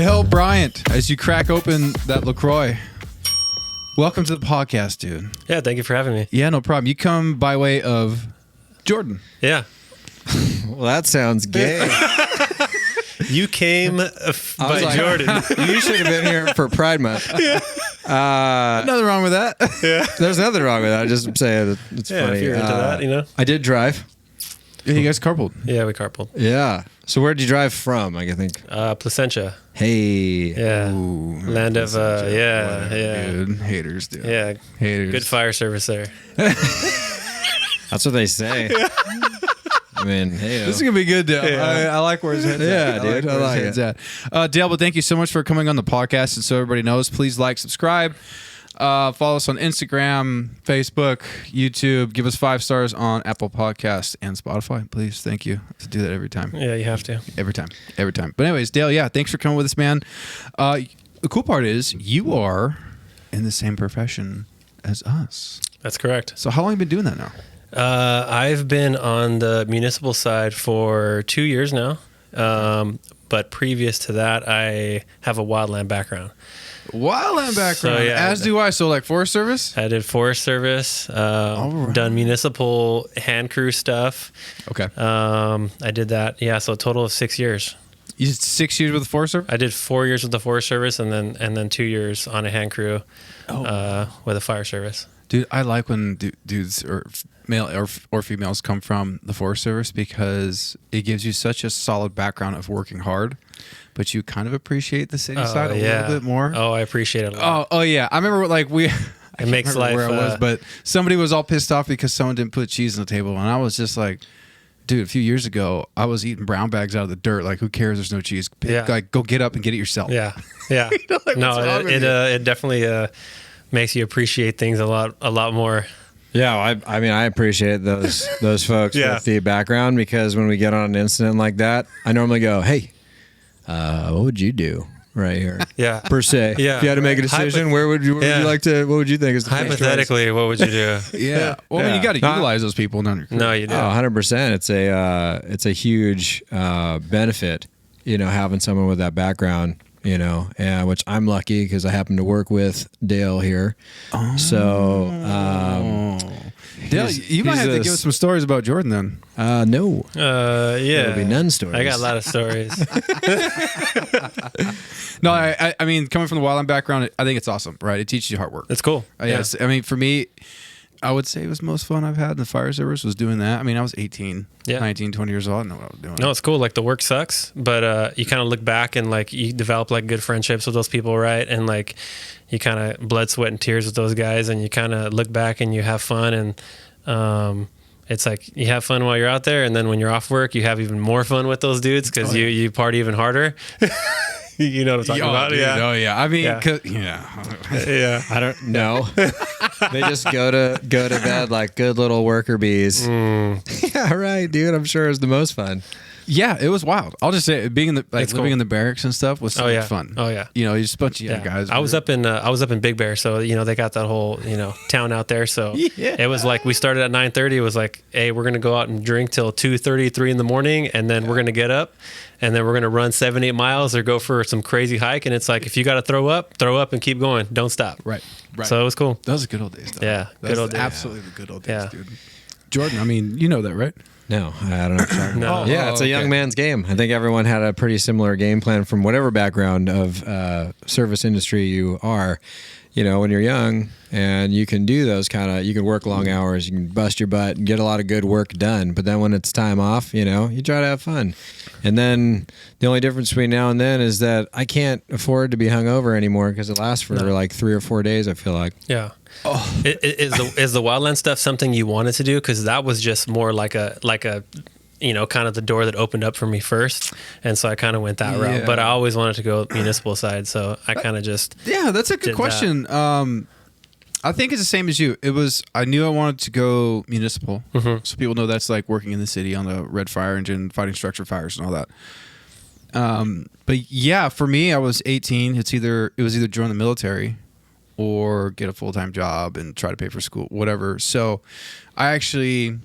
Hail Bryant as you crack open that LaCroix. Welcome to the podcast, dude. Yeah, thank you for having me. Yeah, no problem. You come by way of Jordan. Yeah. Well, that sounds gay. You came by Jordan. You should have been here for Pride Month. Yeah. Nothing wrong with that. Yeah. There's nothing wrong with that. I'm just saying it's Yeah, funny. if you're into that, you know. I did drive. Yeah, you guys carpooled. Yeah, we carpooled. Yeah. So where'd you drive from? I think. Placentia. Hey. Yeah. Ooh, Land of, yeah, whatever, yeah. Dude. Haters, dude. Yeah. Haters. Good fire service there. That's what they say. I mean, hey. This is going to be good, Dale. Yeah. I like where his head's Yeah, at. dude. I where like his head's at. Dale, but thank you so much for coming on the podcast. And so everybody knows, please like, subscribe. Follow us on Instagram, Facebook, YouTube. Give us 5 stars on Apple Podcasts and Spotify, please. Thank you. To do that every time. Yeah, you have to. Every time. But anyways, Dale, yeah, thanks for coming with us, man. The cool part is you are in the same profession as us. That's correct. So how long have you been doing that now? I've been on the municipal side for 2 years now. But previous to that, I have a wildland background. Wildland background, So, yeah. as do I. So like Forest Service? I did Forest Service, right. done municipal hand crew stuff. Okay. I did that. Yeah, so a total of 6 years. You did 6 years with the Forest Service? I did 4 years with the Forest Service and then 2 years on a hand crew with the fire service. Dude, I like when dudes or male or females come from the Forest Service because it gives you such a solid background of working hard, but you kind of appreciate the city side a little bit more. Oh, I appreciate it a lot. Oh yeah. I remember like It makes life. Where I was, but somebody was all pissed off because someone didn't put cheese on the table, and I was just like, dude, a few years ago, I was eating brown bags out of the dirt. Like, who cares? There's no cheese. Yeah. Like, go get up and get it yourself. Yeah, yeah. Like, No, what's wrong with you? it definitely makes you appreciate things a lot more. Yeah, I mean, I appreciate those folks Yeah. with the background because when we get on an incident like that, I normally go, hey, what would you do right here? Yeah. Per se. Yeah. If you had to make a decision, where would you Yeah. like to, what would you think is the first choice? Hypothetically, what would you do? Yeah. Well, I mean, you got to utilize those people. No, you do. Oh, 100%. It's a huge benefit, having someone with that background, which I'm lucky because I happen to work with Dale here. Oh. So, Dale, you might have to give us some stories about Jordan then. no. Yeah. There'll be none stories. I got a lot of stories. No, I mean, coming from the wildland background, I think it's awesome, right? It teaches you hard work. It's cool. Yes. I mean, for me, I would say it was the most fun I've had in the fire service was doing that. I mean, I was 18, 19, 20 years old. I didn't know what I was doing. No, it's cool. Like the work sucks, but you kind of look back and like you develop like good friendships with those people, right? And like you kind of blood, sweat, and tears with those guys, and you kind of look back and you have fun, and it's like you have fun while you're out there, and then when you're off work, you have even more fun with those dudes because you party even harder. You know what I'm talking about? Dude, Yeah. Oh, yeah. I mean, Yeah. yeah. I don't know. They just go to bed like good little worker bees. Yeah, right, dude. I'm sure it's the most fun. Yeah, it was wild. I'll just say, being in the It's living cool. in the barracks and stuff was so Oh, yeah. much fun. Oh, yeah. You just a bunch of young guys. I was up in Big Bear, so they got that whole town out there. So it was like we started at 9:30. It was like, hey, we're gonna go out and drink till 2:30, 3 in the morning, and then we're gonna get up, and then we're gonna run 7-8 miles or go for some crazy hike. And it's like if you got to throw up and keep going. Don't stop. Right. So it was cool. That was the good old days, though. Yeah, That good was old days. absolutely the good old days, Yeah. dude. Jordan, I mean, you know that, right? No, I don't know what you're talking No. about. Yeah, it's a young okay. man's game. I think everyone had a pretty similar game plan from whatever background of service industry you are. When you're young and you can do those you can work long hours, you can bust your butt and get a lot of good work done. But then when it's time off, you try to have fun. And then the only difference between now and then is that I can't afford to be hungover anymore because it lasts for like 3 or 4 days, I feel like. Yeah. Oh. Is the wildland stuff something you wanted to do? Because that was just more like a kind of the door that opened up for me first, and so I kind of went that route. But I always wanted to go municipal side, so I kind of just that's a good question. I think it's the same as you. I knew I wanted to go municipal, so people know that's like working in the city on the red fire engine, fighting structure fires and all that. But yeah, for me, I was 18. It was either join the military or get a full-time job and try to pay for school, whatever. So I actually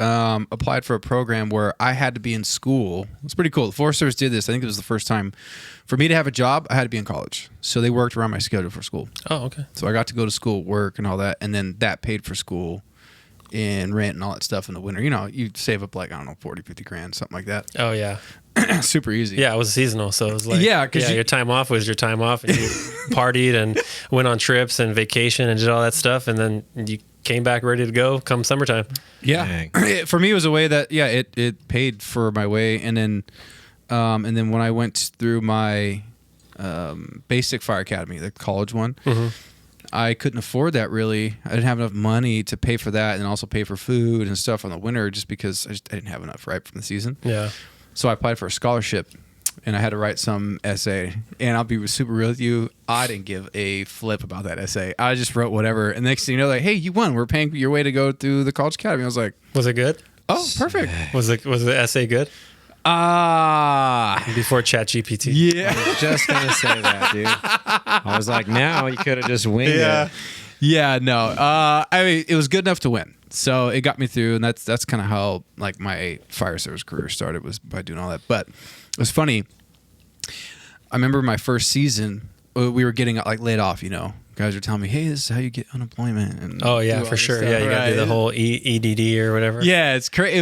applied for a program where I had to be in school. It's pretty cool. The Forest Service did this. I think it was the first time for me to have a job. I had to be in college, so they worked around my schedule for school. Oh, okay. So I got to go to school, work, and all that, and then that paid for school and rent and all that stuff in the winter. You know, you save up like, I don't know, 40, 50 grand, something like that. Oh, yeah. Super easy. Yeah, it was seasonal, so it was like, because your time off was your time off, and you partied and went on trips and vacation and did all that stuff, and then you came back ready to go come summertime. Yeah. For me, it was a way that, it paid for my way. And then when I went through my basic fire academy, the college one, I couldn't afford that really. I didn't have enough money to pay for that and also pay for food and stuff in the winter just because I didn't have enough right from the season. Yeah. So I applied for a scholarship and I had to write some essay. And I'll be super real with you, I didn't give a flip about that essay. I just wrote whatever. And next thing you know, like, hey, you won. We're paying your way to go through the college academy. I was like, was it good? Oh, perfect. Was the essay good? Before ChatGPT. Yeah. I was just going to say that, dude. I was like, now you could have just winged it. Yeah, no. I mean, it was good enough to win. So it got me through, and that's kind of how like my fire service career started, was by doing all that. But it was funny. I remember my first season, we were getting like laid off, you know. Guys are telling me, hey, this is how you get unemployment. And oh, yeah, for sure. Yeah, you got to do the whole EDD or whatever. Yeah, it's crazy.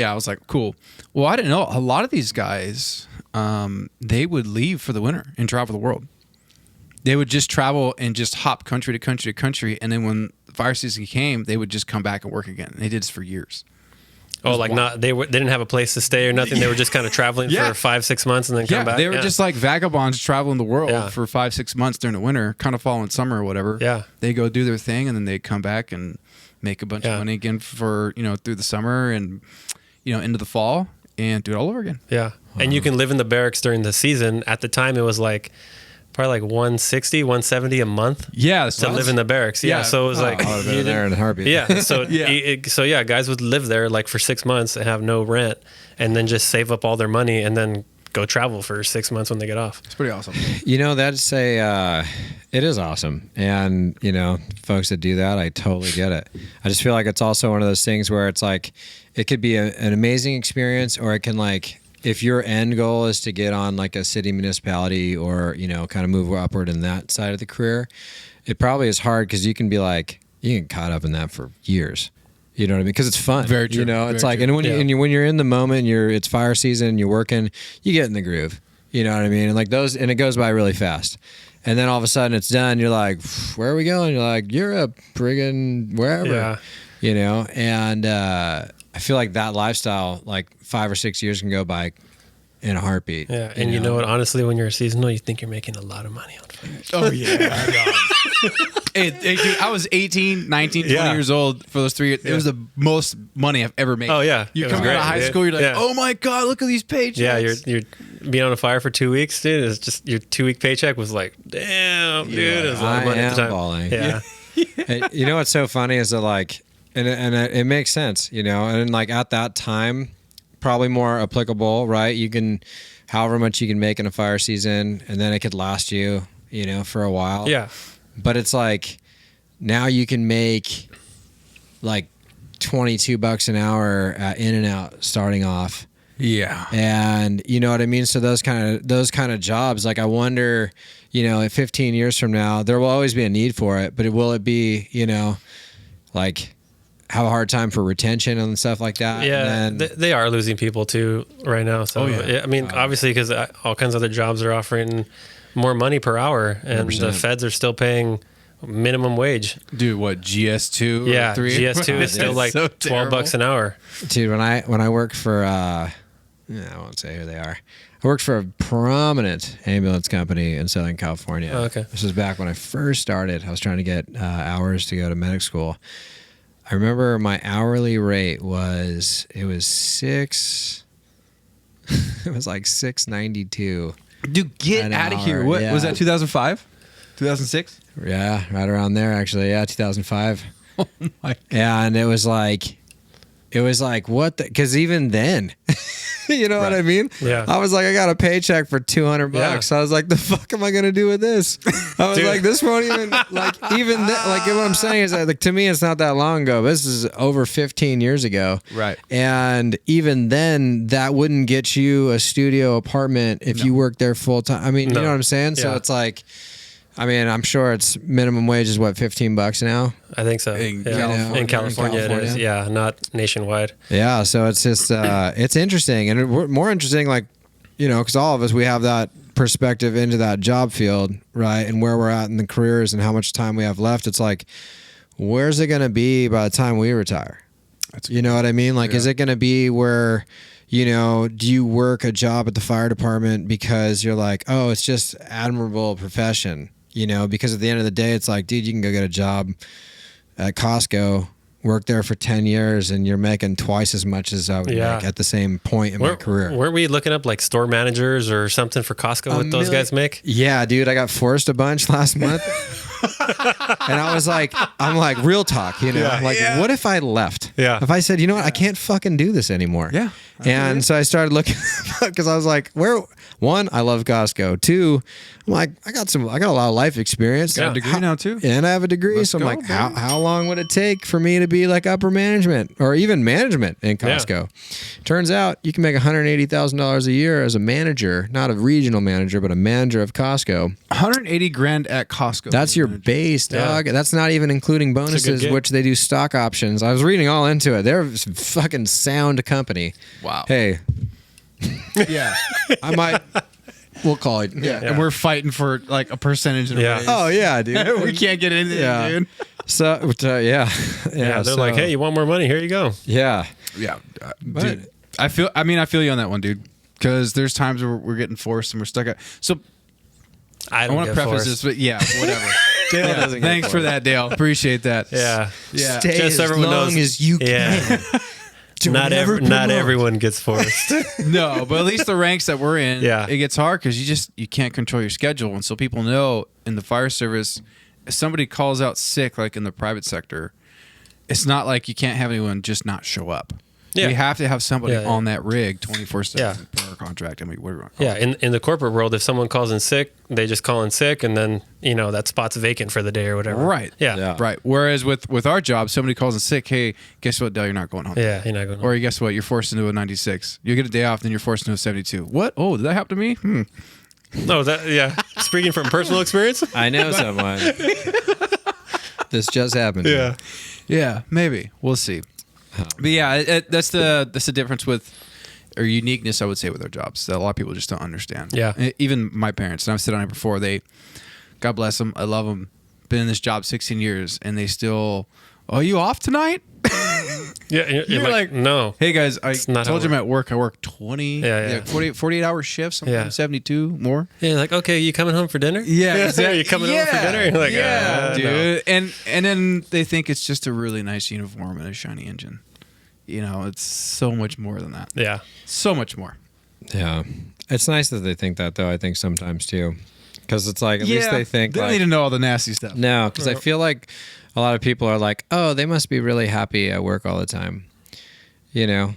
I was like, cool. Well, I didn't know. A lot of these guys, they would leave for the winter and travel the world. They would just travel and just hop country to country to country. And then when the fire season came, they would just come back and work again. And they did this for years. Oh, like wild. They didn't have a place to stay or nothing. They were just kind of traveling for 5-6 months and then come back. They were just like vagabonds traveling the world for 5-6 months during the winter, kind of following summer or whatever. Yeah. They go do their thing and then they come back and make a bunch of money again for, through the summer and, into the fall and do it all over again. Yeah. Wow. And you can live in the barracks during the season. At the time, it was like probably like $160, $170 a month. Yeah, to live in the barracks. Yeah, so it was like I would have been there in a heartbeat. Yeah, so guys would live there like for 6 months and have no rent, and then just save up all their money and then go travel for 6 months when they get off. It's pretty awesome. That's it is awesome, and folks that do that, I totally get it. I just feel like it's also one of those things where it's like it could be an amazing experience, or it can like. If your end goal is to get on like a city municipality or, kind of move upward in that side of the career, it probably is hard because you can be like, you get caught up in that for years. You know what I mean? Because it's fun. Very true. It's like, and when you're in the moment, it's fire season, you're working, you get in the groove. You know what I mean? And like and it goes by really fast. And then all of a sudden it's done. You're like, where are we going? You're like, Europe, friggin' wherever. Yeah. And I feel like that lifestyle, like 5 or 6 years can go by in a heartbeat. Yeah, and you know what? Honestly, when you're a seasonal, you think you're making a lot of money on fire. Oh, yeah. Hey, dude, I was 18, 19, 20 years old for those 3 years. It was the most money I've ever made. Oh, yeah. You come out of high school, you're like, oh, my God, look at these paychecks. Yeah, you're being on a fire for 2 weeks, dude. It's just your 2-week paycheck was like, damn, dude. It was a lot of money at the time. Balling. Yeah. And what's so funny is that like, and it makes sense, and like at that time, probably more applicable, right? You can, however much you can make in a fire season, and then it could last you, for a while. Yeah. But it's like now you can make like $22 an hour at In-N-Out starting off. Yeah. And you know what I mean? So those kind of jobs, like I wonder, at 15 years from now, there will always be a need for it, but will it be, like have a hard time for retention and stuff like that? Yeah, they are losing people too right now. So I mean, obviously, because all kinds of other jobs are offering more money per hour, and 100%. The feds are still paying minimum wage. Dude, what, GS2? Yeah, 3? GS2 is still like so $12 an hour. Dude, when I worked for, I won't say who they are. I worked for a prominent ambulance company in Southern California. Oh, okay. This was back when I first started. I was trying to get hours to go to medic school. I remember my hourly rate was like $6.92. Dude, get out of here. What was that, 2005? 2006? Yeah, right around there actually. Yeah, 2005. Oh my God. And it was like what the, because even then You know what I mean? Yeah. I was like, I got a paycheck for $200. Yeah. I was like, the fuck am I gonna do with this? I was Dude. like, this won't even like like what I'm saying is that like to me it's not that long ago. This is over 15 years ago. Right. And even then that wouldn't get you a studio apartment if you worked there full time. I mean, you know what I'm saying? So it's like, I mean, I'm sure it's minimum wage is what, $15 now? I think so. In In California, it is. Yeah, not nationwide. Yeah, so it's just it's interesting, and more interesting, like, you know, because all of us, we have that perspective into that job field, right, and where we're at in the careers and how much time we have left. It's like, where's it going to be by the time we retire? You know what I mean? Like, is it going to be where, you know, do you work a job at the fire department because you're like, oh, it's just admirable profession, you know, because at the end of the day, it's like, dude, you can go get a job at Costco, work there for 10 years, and you're making twice as much as I would make at the same point in my career. Weren't we looking up like store managers or something for Costco? What those guys make? Yeah, dude, I got forced a bunch last month. And I was like, I'm like, real talk, you know, what if I left? Yeah. If I said, you know what, I can't fucking do this anymore. Yeah. And so I started looking because I was like, one, I love Costco. Two, I'm like, I got a lot of life experience. Got a degree now too. And I have a degree. So I'm like, how long would it take for me to be like upper management or even management in Costco? Turns out you can make $180,000 a year as a manager, not a regional manager, but a manager of Costco. $180,000 at Costco. That's your base, dog. That's not even including bonuses, which they do stock options. I was reading all into it. They're a fucking sound company. Wow. Hey. Yeah. I might. We'll call it. Yeah. And we're fighting for like a percentage of Yeah. raise. Oh yeah, dude. We can't get anything, dude. So yeah. They're like, hey, you want more money? Here you go. Yeah. Yeah. Dude. I feel you on that one, dude. Because there's times where we're getting forced and we're stuck at. So I want to preface this, but whatever. Dale doesn't. Thanks for that, Dale. Appreciate that. Yeah. Yeah. Stay Just so as everyone long knows. as you can. Not everyone gets forced. No, but at least the ranks that we're in, Yeah. it gets hard because you can't control your schedule, and so people know in the fire service, if somebody calls out sick, like in the private sector, it's not like you can't have anyone just not show up. Yeah. You have to have somebody Yeah, yeah. on that rig 24/7 Yeah. per contract. I mean, what do you want to call Yeah, it? in the corporate world, if someone calls in sick, they just call in sick, and then that spot's vacant for the day or whatever. Right. Yeah. Right. Whereas with our job, somebody calls in sick. Hey, guess what, Dale? You're not going home. Yeah, you're not going. Or guess what? You're forced into a 96. You get a day off, then you're forced into a 72. What? Oh, did that happen to me? No, speaking from personal experience. I know someone. This just happened. Yeah. Yeah, maybe. We'll see. But yeah, that's the difference with, or uniqueness, I would say, with our jobs that a lot of people just don't understand. Yeah. Even my parents, and I've said on it before, God bless them, I love them, been in this job 16 years, and they still, oh, you off tonight? Yeah, you're like, no. Hey guys, I not told how you I'm at work. I work 48 hour shifts, sometimes 72 more. Yeah, like, okay, you coming home for dinner? Yeah, exactly. You coming over for dinner? You're like, dude. No. And then they think it's just a really nice uniform and a shiny engine. It's so much more than that. Yeah. So much more. Yeah. It's nice that they think that, though, I think sometimes, too. Because it's like, at least they think, they don't need to know all the nasty stuff. No, because I feel like a lot of people are like, oh, they must be really happy at work all the time. And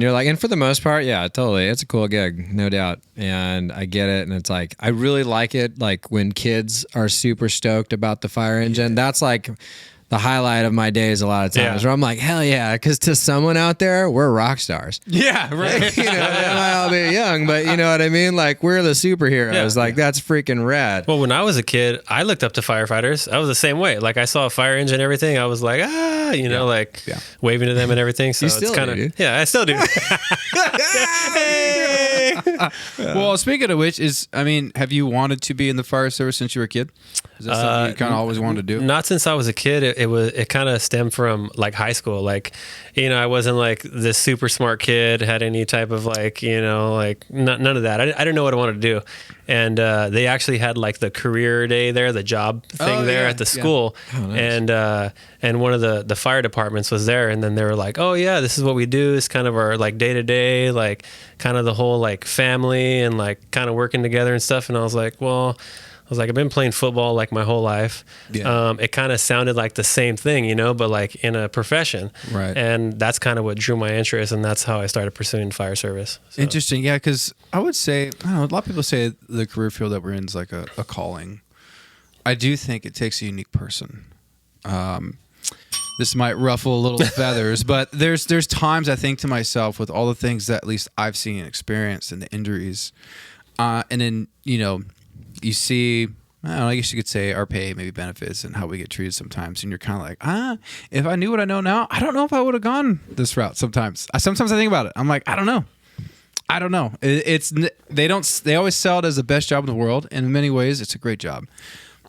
you're like, and for the most part, yeah, totally. It's a cool gig, no doubt. And I get it. And it's like, I really like it. Like when kids are super stoked about the fire engine, that's like the highlight of my days a lot of times where I'm like, hell yeah. Because to someone out there, we're rock stars. Yeah, right. They might all be young, but you know what I mean? Like we're the superheroes. That's freaking rad. Well, when I was a kid, I looked up to firefighters. I was the same way. Like I saw a fire engine and everything. I was like, waving to them and everything. So You still it's kind do, dude. of, I still do. Hey! Well, speaking of which, have you wanted to be in the fire service since you were a kid? Is that something you kind of always wanted to do? Not since I was a kid. It kind of stemmed from like high school. Like, I wasn't like this super smart kid, had any type of none of that. I didn't know what I wanted to do. And they actually had like the career day there, the job thing at the school. Oh, nice. And one of the fire departments was there. And then they were like, oh yeah, this is what we do. It's kind of our like day to day, like kind of the whole like family and like kind of working together and stuff. And I was like, well, was like, I've been playing football like my whole life. Yeah. It kind of sounded like the same thing, but like in a profession. Right. And that's kind of what drew my interest, and that's how I started pursuing fire service. So. Interesting. Yeah, because I would say, I don't know, a lot of people say the career field that we're in is like a calling. I do think it takes a unique person. This might ruffle a little feathers, but there's times I think to myself with all the things that at least I've seen and experienced and the injuries, and then you see, I don't know, I guess you could say our pay, maybe benefits, and how we get treated sometimes, and you're kind of like, if I knew what I know now, I don't know if I would have gone this route. Sometimes I think about it. I'm like, I don't know. They always sell it as the best job in the world, and in many ways, it's a great job,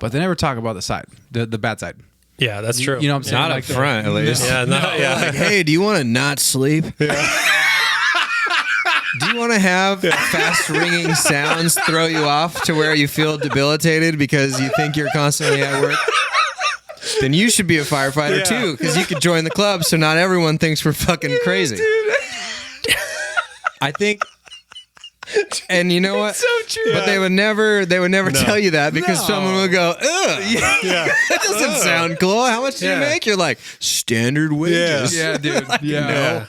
but they never talk about the side, the bad side. Yeah, that's true. You know what I'm saying? Not like up front, at least. Yeah, Like, hey, do you want to not sleep? Yeah. Do you want to have fast ringing sounds throw you off to where you feel debilitated because you think you're constantly at work? Then you should be a firefighter too, because you could join the club so not everyone thinks we're fucking crazy. I think. And you know what? It's so true. But they would never tell you that because someone would go, ugh. Yeah. That doesn't sound cool. How much do you make? You're like, standard wages. Yeah, dude. Yeah.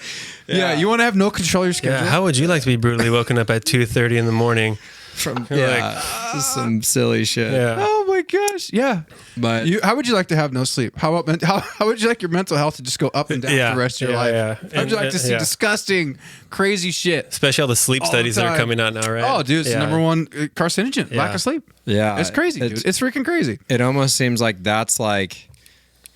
Yeah, you want to have no control of your schedule? Yeah, how would you like to be brutally woken up at 2:30 in the morning? Just some silly shit. Yeah. Oh my gosh. Yeah. But how would you like to have no sleep? How about how would you like your mental health to just go up and down for the rest of your life? Yeah. How would you like to see disgusting, crazy shit? Especially all the sleep studies that are coming out now, right? Oh, dude, it's the number one carcinogen. Lack of sleep. Yeah. It's crazy, dude. It's freaking crazy. It almost seems like that's like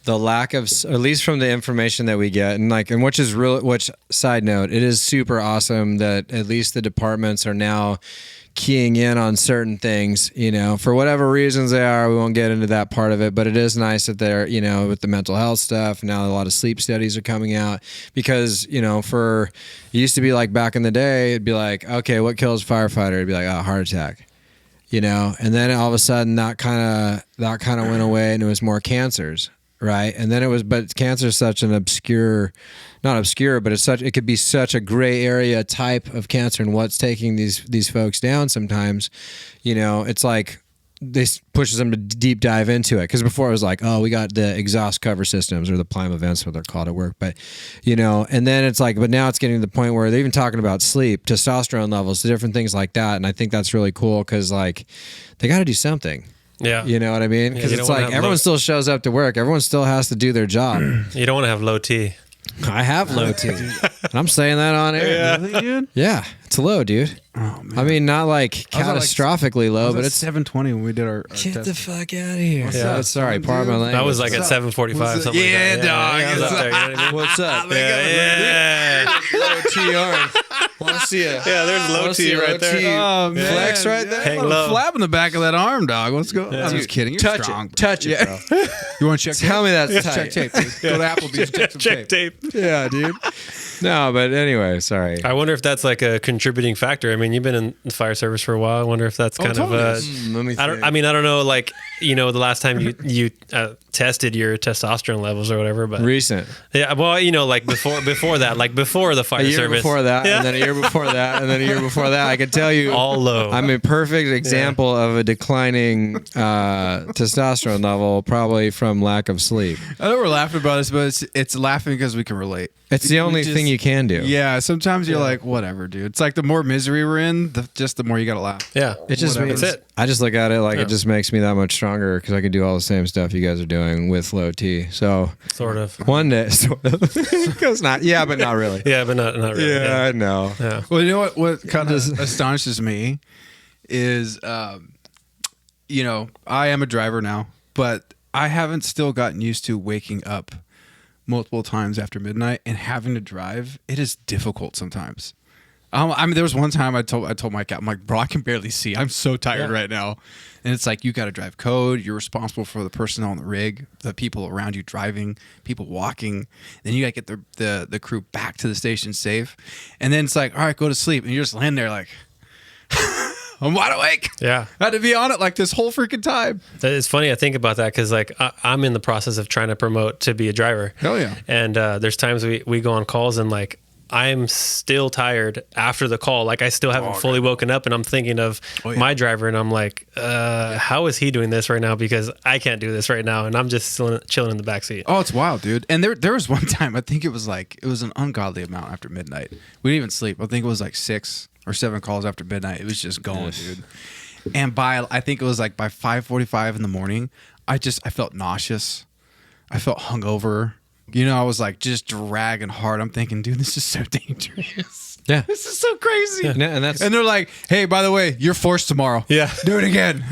the lack of, at least from the information that we get, and which side note, it is super awesome that at least the departments are now keying in on certain things, for whatever reasons they are. We won't get into that part of it, but it is nice that they're, with the mental health stuff. Now a lot of sleep studies are coming out because, it used to be like back in the day, it'd be like, okay, what kills a firefighter? It'd be like, heart attack, and then all of a sudden that kind of went away and it was more cancers. Right. And then but cancer is such an not obscure, but it could be such a gray area type of cancer, and what's taking these folks down sometimes, it's like this pushes them to deep dive into it. Because before it was like, oh, we got the exhaust cover systems or the PLIME events, what they're called at work. But, and then it's like, but now it's getting to the point where they're even talking about sleep, testosterone levels, different things like that. And I think that's really cool because like they got to do something. Yeah. You know what I mean? Because it's like everyone still shows up to work. Everyone still has to do their job. You don't want to have low T. I have low T. And I'm saying that on air. Yeah. Really, dude? Yeah. It's low, dude. Oh, man. I mean, not like catastrophically low, but it's 720 when we did our get test. the fuck out of here. Yeah. Sorry, pardon my language. That was like at 7:45, something Yeah, like that. dog. I was up there, you know what I mean? What's up? Yeah. Low T arm. Want to see Yeah, there's low T right there. Oh, man. Flex right there. Hang A low. flab in the back of that arm, dog. What's going on? I'm just kidding. You're Touch strong. it. Touch it, bro. You want to check Tell me that's Check tight. tape, dude. Go to Applebee's, check some Check tape. tape. Yeah, dude. No, but anyway, sorry. I wonder if that's like a contributing factor. I mean, you've been in the fire service for a while. I wonder if that's kind totally. of Let me I don't know, like, the last time you tested your testosterone levels or whatever, but Recent. yeah, well, like before that, like before the fire A year service. before that, Yeah. and then a year before that, and then a year before that. I can tell you, All low. I'm a perfect example of a declining testosterone level, probably from lack of sleep. I know we're laughing about this, but it's laughing because we can relate. It's the only thing you can do. Yeah, sometimes you're like, whatever, dude. It's like the more misery we're in, the more you gotta laugh. Yeah, It just Whatever. means That's it. I just look at it like Yeah. it just makes me that much stronger because I can do all the same stuff you guys are doing with low T. So Sort of. one day, sort of, because not, yeah, but not really. Yeah, but not really. Yeah, I know. Yeah. Well, you know what kind of astonishes me is, I am a driver now, but I haven't still gotten used to waking up multiple times after midnight and having to drive. It is difficult sometimes. There was one time I told Mike, I'm like, bro, I can barely see. I'm so tired right now. And it's like, you got to drive code. You're responsible for the personnel on the rig, the people around you driving, people walking. Then you got to get the crew back to the station safe. And then it's like, all right, go to sleep. And you're just laying there like, I'm wide awake. Yeah. I had to be on it like this whole freaking time. It's funny I think about that because like I'm in the process of trying to promote to be a driver. Hell yeah. And there's times we go on calls and like I'm still tired after the call. Like I still haven't fully woken up, and I'm thinking of my driver, and I'm like, how is he doing this right now? Because I can't do this right now, and I'm just chilling in the backseat. Oh, it's wild, dude. And there was one time, I think it was an ungodly amount after midnight. We didn't even sleep. I think it was like 6 or 7 calls after midnight. It was just going, dude. And I think it was like by 5:45 in the morning, I felt nauseous. I felt hungover. You know, I was like just dragging hard. I'm thinking, dude, this is so dangerous. Yeah. This is so crazy. Yeah. And they're like, hey, by the way, you're forced tomorrow. Yeah. Do it again.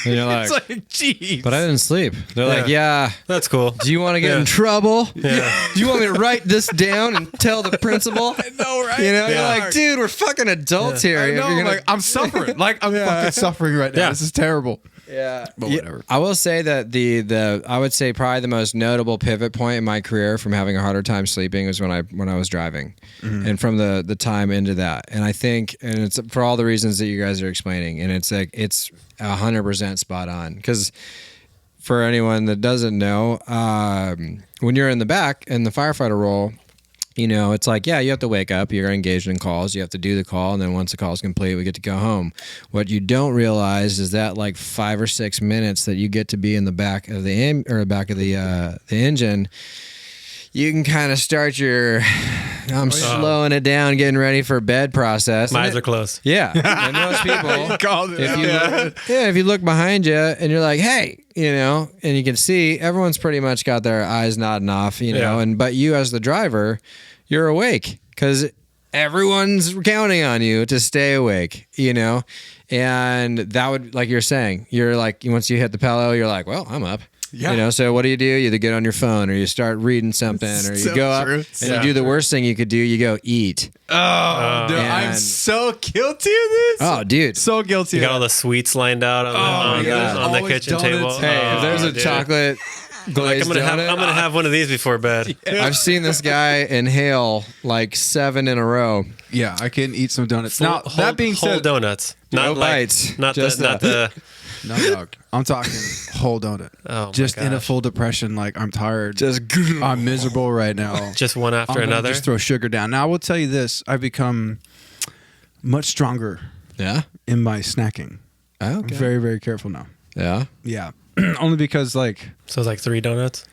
And you're like, it's like, geez. but I didn't sleep. They're like, yeah. That's cool. Do you want to get in trouble? Yeah. Do you want me to write this down and tell the principal? I know, right? You know, Yeah. you're like, dude, we're fucking adults here. I know, You're gonna- like, I'm suffering. Like, I'm fucking suffering right now. Yeah. This is terrible. Yeah, But whatever. I will say that the I would say probably the most notable pivot point in my career from having a harder time sleeping was when I was driving, and from the time into that. And I think, and it's for all the reasons that you guys are explaining, and it's like it's 100% spot on. Because for anyone that doesn't know, when you're in the back in the firefighter role, you know, it's like, yeah, you have to wake up, you're engaged in calls, you have to do the call, and then once the call is complete, we get to go home. What you don't realize is that like 5 or 6 minutes that you get to be in the back of the engine, you can kind of start your slowing it down, getting ready for bed process. My eyes are closed. Yeah. And most people, Called it. if you look behind you and you're like, hey, you know, and you can see everyone's pretty much got their eyes nodding off, you know, Yeah. but you as the driver, you're awake because everyone's counting on you to stay awake, you know, and that would, like you're saying, you're like, once you hit the pedal, you're like, well, I'm up. Yeah. You know, so what do? You either get on your phone or you start reading something or you So go up true. and So you do the worst thing you could do. You go eat. Oh, dude, I'm And- so guilty of this. Oh, dude. So guilty You of got all the sweets lined out on, my God. on the Always kitchen donuts. table. Hey, if there's a dude. chocolate glazed I'm donut, gonna have one of these before bed. I've seen this guy inhale like 7 in a row. Yeah, I can eat some donuts. Now, Whole- that being whole said, donuts, not No like, bites, not just not the. no, dog. I'm talking whole donut. Oh my Just in a gosh. full depression, like I'm tired. Just I'm miserable right now. Just one I'm after gonna another. just throw sugar down. Now, I will tell you this: I've become much stronger yeah. in my snacking. I'm Okay. very, very careful now. Yeah. Yeah, only because like So it's like 3 donuts.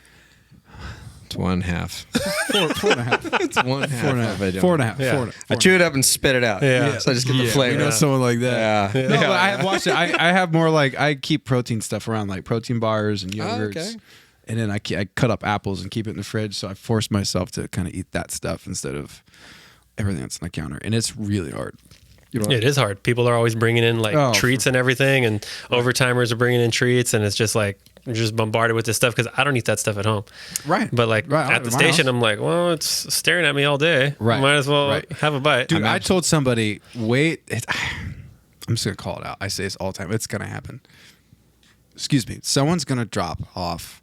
It's 1/2. four and a half. It's 1/2. Four and a half. 4.5. Yeah. I chew it up and spit it out. Yeah. So I just get the Yeah, flavor. we know someone like that. Yeah. No, but I have watched it. I have more like I keep protein stuff around, like protein bars and yogurts. okay. And then I cut up apples and keep it in the fridge. So I force myself to kind of eat that stuff instead of everything that's on the counter. And it's really hard. You know, It is hard. People are always bringing in like Oh, treats and everything, and overtimers are bringing in treats, and it's just like you're just bombarded with this stuff because I don't eat that stuff at home. right. But like Right, at the my station, house. I'm like, well, it's staring at me all day. Right. Might as well Right. have a bite. Dude, I told somebody, wait, I'm just going to call it out. I say this all the time. It's going to happen. Excuse me. Someone's going to drop off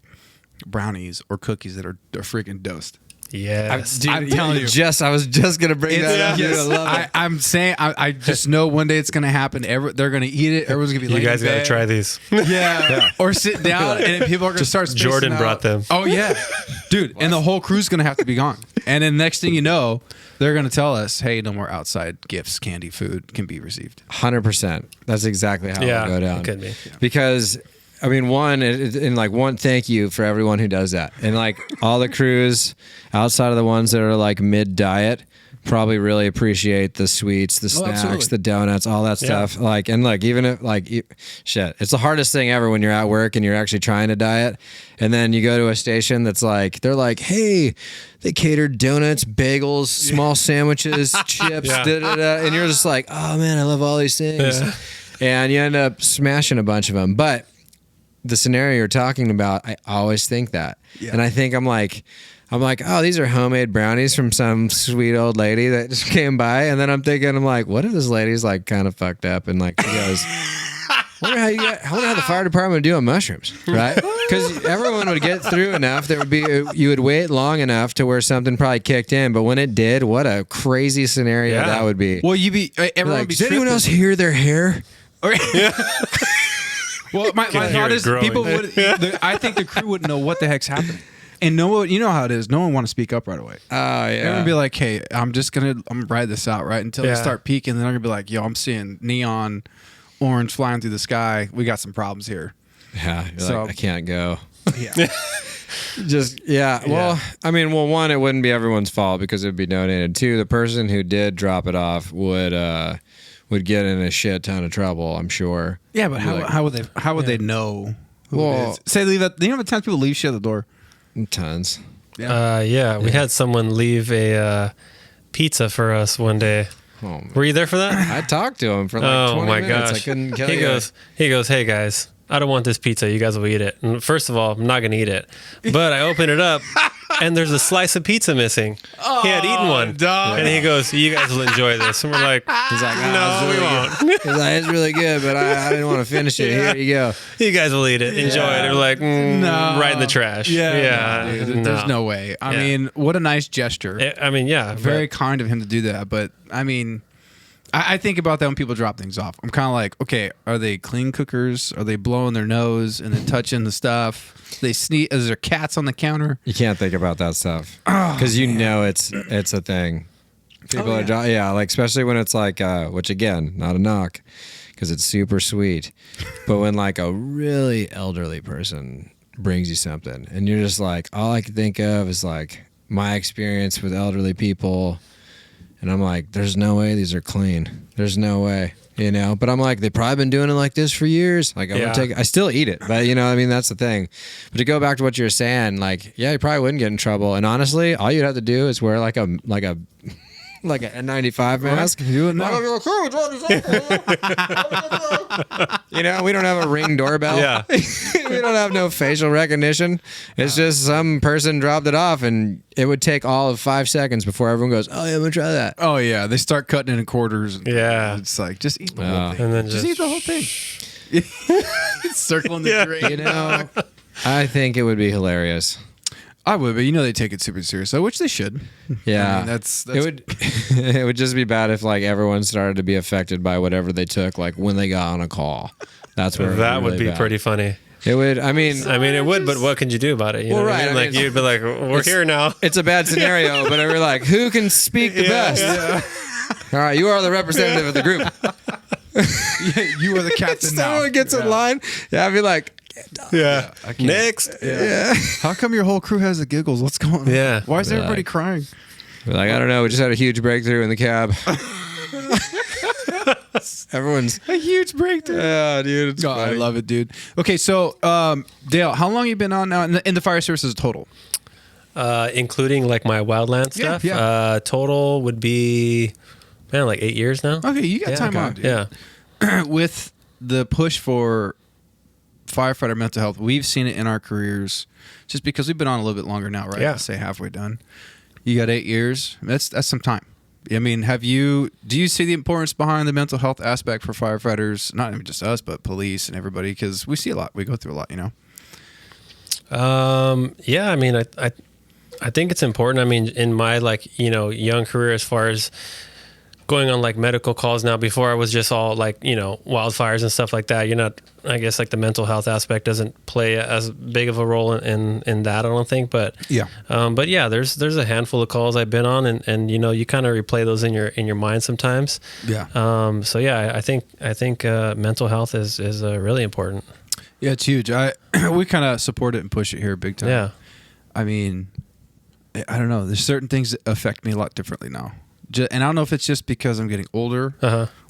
brownies or cookies that are freaking dosed. yes. I'm telling you. I was just gonna bring that up. Yes. Dude, I love it. I'm saying, I just know one day it's going to happen. They're going to eat it. Everyone's going to be you laying guys in got to bed. try these. Yeah. Or sit down and then people are going to start spacing Jordan out. brought them. Oh, yeah. Dude, and the whole crew's going to have to be gone. And then next thing you know, they're going to tell us, hey, no more outside gifts, candy, food can be received. 100%. That's exactly how Yeah, it will go down. it could be. Because I mean, one thank you for everyone who does that, and like all the crews outside of the ones that are like mid diet probably really appreciate the sweets, the snacks, absolutely. the donuts, all that stuff. Like, and like even if like shit, it's the hardest thing ever when you're at work and you're actually trying to diet, and then you go to a station that's like they're like, hey, they catered donuts, bagels, small sandwiches, chips, Yeah. and you're just like, oh man, I love all these things, and you end up smashing a bunch of them, but. The scenario you're talking about, I always think that. Yeah. And I think I'm like, oh, these are homemade brownies from some sweet old lady that just came by. And then I'm like, what if this lady's like kind of fucked up and like she goes, I wonder how the fire department would do on mushrooms, right? Because everyone would get through enough. You would wait long enough to where something probably kicked in. But when it did, what a crazy scenario Yeah. that would be. Well, everyone Like, be does anyone tripping. else hear their hair? Well, my hear thought it is growing. people would. I think the crew wouldn't know what the heck's happening. And you know how it is. No one want to speak up right away. Oh yeah. Everyone be like, hey, I'm gonna ride this out, right? Until they start peaking, then they're gonna be like, yo, I'm seeing neon orange flying through the sky. We got some problems here. Yeah. So I can't go. Yeah. Well, I mean, one, it wouldn't be everyone's fault because it would be donated. Two, the person who did drop it off would get in a shit ton of trouble, I'm sure. Yeah, but how would they know who it is? Say leave it. You know how many times people leave shit at the door? Tons. Yeah. We had someone leave a pizza for us one day. Oh, were you there for that? I talked to him for like 20 minutes. Gosh. I couldn't kill He goes, hey guys, I don't want this pizza. You guys will eat it. And first of all, I'm not going to eat it. But I open it up, and there's a slice of pizza missing. He had eaten one. Dog. And he goes, you guys will enjoy this. And we're like, he's like, no, we won't. He's like, it's really good, but I didn't want to finish it. Here you go. You guys will eat it. Enjoy it. And we're like, no. right in the trash. Yeah. No, dude, there's no way. I mean, what a nice gesture. Very kind of him to do that. But, I mean... I think about that when people drop things off. I'm kind of like, okay, are they clean cookers? Are they blowing their nose and then touching the stuff? They sneeze. Is there cats on the counter? You can't think about that stuff because know it's a thing. People are like especially when it's like, which again, not a knock, because it's super sweet, but when like a really elderly person brings you something and you're just like, all I can think of is like my experience with elderly people. And I'm like, there's no way these are clean. There's no way, But I'm like, they've probably been doing it like this for years. Like, I still eat it, but I mean, that's the thing. But to go back to what you were saying, like, yeah, you probably wouldn't get in trouble. And honestly, all you'd have to do is wear like a N95 mask. Do it now. We don't have a Ring doorbell. Yeah. We don't have no facial recognition. It's just some person dropped it off, and it would take all of 5 seconds before everyone goes, oh, yeah, I'm going to try that. Oh, yeah. They start cutting it in quarters. Yeah. It's like, just eat the whole thing. And then just eat the whole thing. Circling the drain. I think it would be hilarious. I would, but they take it super serious, which they should. Yeah, I mean, that's it would. It would just be bad if like everyone started to be affected by whatever they took, like when they got on a call. That's where that would be bad. Pretty funny. It would. I mean, it would, but what can you do about it? You know what I mean? Like you'd be like, we're here now. It's a bad scenario, but we're like, who can speak the best? Yeah. All right, you are the representative of the group. You are the captain now. Someone gets in line. Yeah, I'd be like. Yeah. Next. Yeah. How come your whole crew has the giggles? What's going on? Yeah. Why is everybody crying? We're like, I don't know. We just had a huge breakthrough in the cab. Everyone's a huge breakthrough. Yeah, dude. It's I love it, dude. Okay, so Dale, how long have you been on now in the fire services total? Including like my wildland stuff. Yeah. Total would be like 8 years now. Okay, you got time on, dude. Yeah. With the push for firefighter mental health, we've seen it in our careers just because we've been on a little bit longer now, right? Yeah. Let's say halfway done. You got 8 years. That's some time. I mean, do you see the importance behind the mental health aspect for firefighters? Not even just us, but police and everybody, because we see a lot. We go through a lot, Yeah, I mean, I think it's important. I mean, in my young career, as far as going on like medical calls now, before I was just all like, wildfires and stuff like that. I guess like the mental health aspect doesn't play as big of a role in that, I don't think. But yeah. There's a handful of calls I've been on and you kind of replay those in your mind sometimes. Yeah. I think mental health is really important. Yeah, it's huge. We kind of support it and push it here big time. Yeah. I mean, I don't know. There's certain things that affect me a lot differently now. And I don't know if it's just because I'm getting older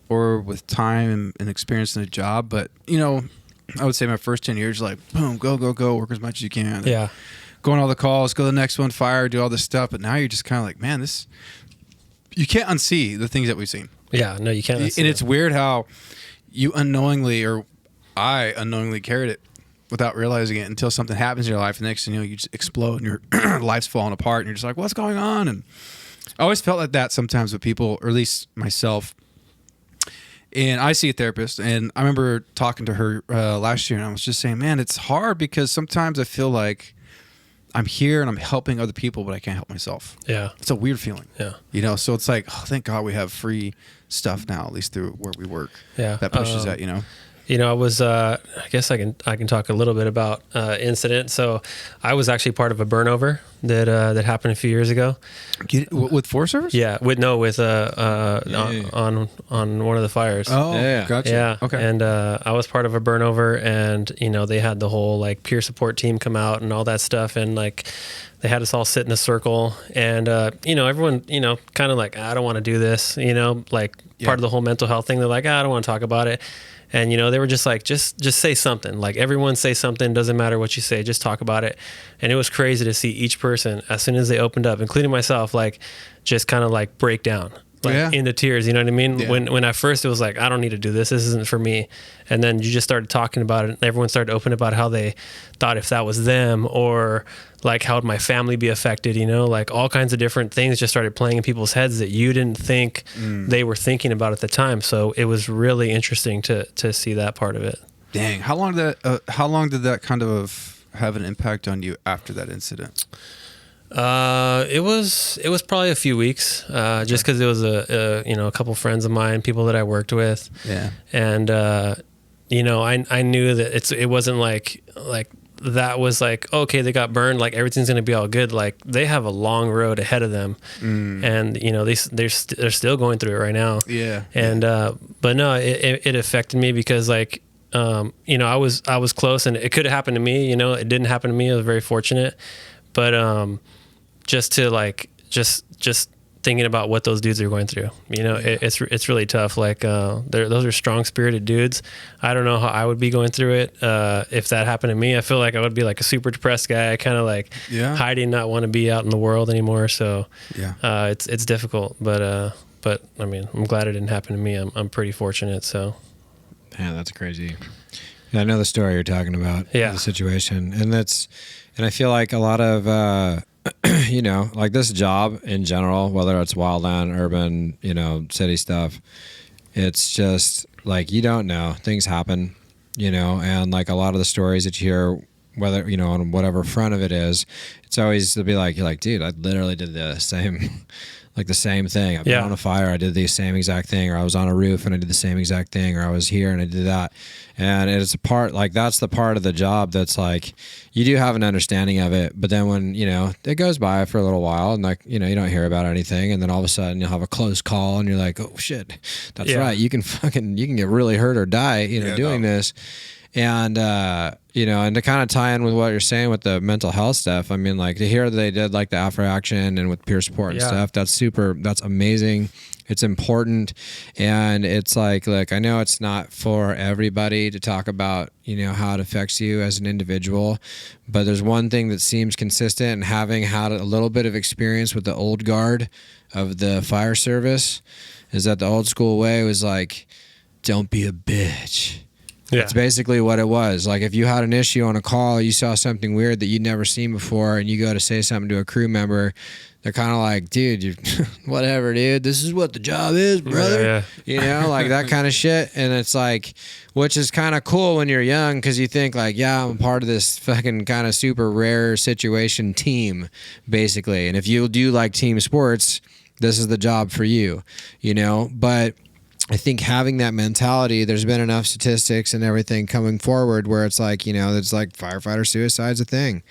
or with time and experience in a job, but I would say my first 10 years, like boom, go, work as much as you can. Yeah. Go on all the calls, go to the next one, fire, do all this stuff. But now you're just kind of like, man, you can't unsee the things that we've seen. Yeah, no, you can't. And it's weird how I unknowingly carried it without realizing it until something happens in your life. And next thing you know, you just explode and your life's falling apart and you're just like, what's going on? And I always felt like that sometimes with people, or at least myself. And I see a therapist, and I remember talking to her last year, and I was just saying, man, it's hard because sometimes I feel like I'm here and I'm helping other people, but I can't help myself. Yeah. It's a weird feeling. Yeah. So it's like, oh, thank God we have free stuff now, at least through where we work. Yeah. That pushes that, I was, I guess I can talk a little bit about incident. So I was actually part of a burnover that happened a few years ago. With Forest Service? Yeah, on one of the fires. Oh, Yeah. gotcha. Yeah. Okay. And I was part of a burnover, and they had the whole like peer support team come out and all that stuff, and like they had us all sit in a circle, and everyone kind of like, I don't want to do this, like part of the whole mental health thing. They're like, I don't want to talk about it. And, they were just like, just say something. Like, everyone say something. Doesn't matter what you say. Just talk about it. And it was crazy to see each person, as soon as they opened up, including myself, like, just kind of like break down, like into tears. You know what I mean? Yeah. When at first it was like, I don't need to do this. This isn't for me. And then you just started talking about it. And everyone started opening about how they thought if that was them, or like how would my family be affected, like all kinds of different things just started playing in people's heads that you didn't think they were thinking about at the time. So it was really interesting to see that part of it. Dang. How long did that kind of have an impact on you after that incident? It was probably a few weeks, just because it was a couple friends of mine, people that I worked with. Yeah. And, I knew that it wasn't like that was like, okay, they got burned, like everything's going to be all good. Like, they have a long road ahead of them. And, they're still going through it right now. Yeah. And, but no, it affected me because like, I was close, and it could have happened to me, it didn't happen to me. I was very fortunate, but, just thinking about what those dudes are going through, it's really tough. Like, those are strong spirited dudes. I don't know how I would be going through it. If that happened to me, I feel like I would be like a super depressed guy, kind of like hiding, not want to be out in the world anymore. So it's difficult, but I mean, I'm glad it didn't happen to me. I'm pretty fortunate. So. Yeah, that's crazy. Yeah, I know the story you're talking about. Yeah. The situation. And I feel like a lot of, like this job in general, whether it's wildland, urban, city stuff, it's just like, you don't know. Things happen, and like a lot of the stories that you hear, whether, on whatever front of it is, it's always to be like, you're like, dude, I literally did the same thing. I've been on a fire, I did the same exact thing, or I was on a roof and I did the same exact thing, or I was here and I did that. And it's a part, like, that's the part of the job that's like, you do have an understanding of it, but then when, it goes by for a little while and like, you don't hear about anything, and then all of a sudden you'll have a close call and you're like, oh shit, that's right. You can get really hurt or die, doing this. And, and to kind of tie in with what you're saying with the mental health stuff, I mean, like, to hear that they did like the after action and with peer support and stuff, that's amazing. It's important. And it's like, I know it's not for everybody to talk about, how it affects you as an individual, but there's one thing that seems consistent, and having had a little bit of experience with the old guard of the fire service, is that the old school way was like, don't be a bitch. Yeah. It's basically what it was. Like, if you had an issue on a call, you saw something weird that you'd never seen before, and you go to say something to a crew member, they're kind of like, dude, whatever, dude. This is what the job is, brother. Yeah. Like that kind of shit. And it's like, which is kind of cool when you're young, because you think like, I'm a part of this fucking kind of super rare situation team, basically. And if you do like team sports, this is the job for you, But I think having that mentality, there's been enough statistics and everything coming forward where it's like, it's like firefighter suicide's a thing,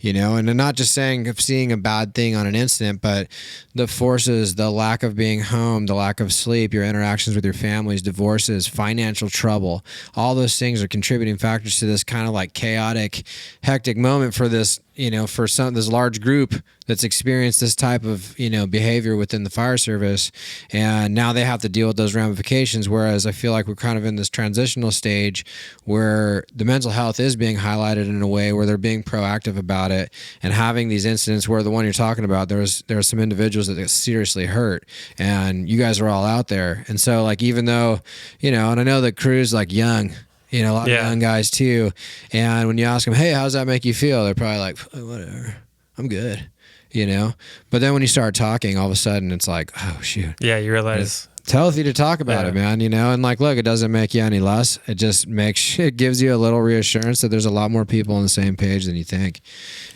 and I'm not just saying of seeing a bad thing on an incident, but the forces, the lack of being home, the lack of sleep, your interactions with your families, divorces, financial trouble, all those things are contributing factors to this kind of like chaotic, hectic moment for this, for this large group that's experienced this type of, behavior within the fire service. And now they have to deal with those ramifications. Whereas I feel like we're kind of in this transitional stage where the mental health is being highlighted in a way where they're being proactive about it, and having these incidents where the one you're talking about, there are some individuals that get seriously hurt, and you guys are all out there. And so like, even though, and I know the crew's like young, a lot of young guys too. And when you ask them, hey, how's that make you feel? They're probably like, oh, whatever, I'm good, But then when you start talking, all of a sudden it's like, oh, shoot. Yeah, you realize. It's healthy to talk about it, man, And like, look, it doesn't make you any less. It just it gives you a little reassurance that there's a lot more people on the same page than you think.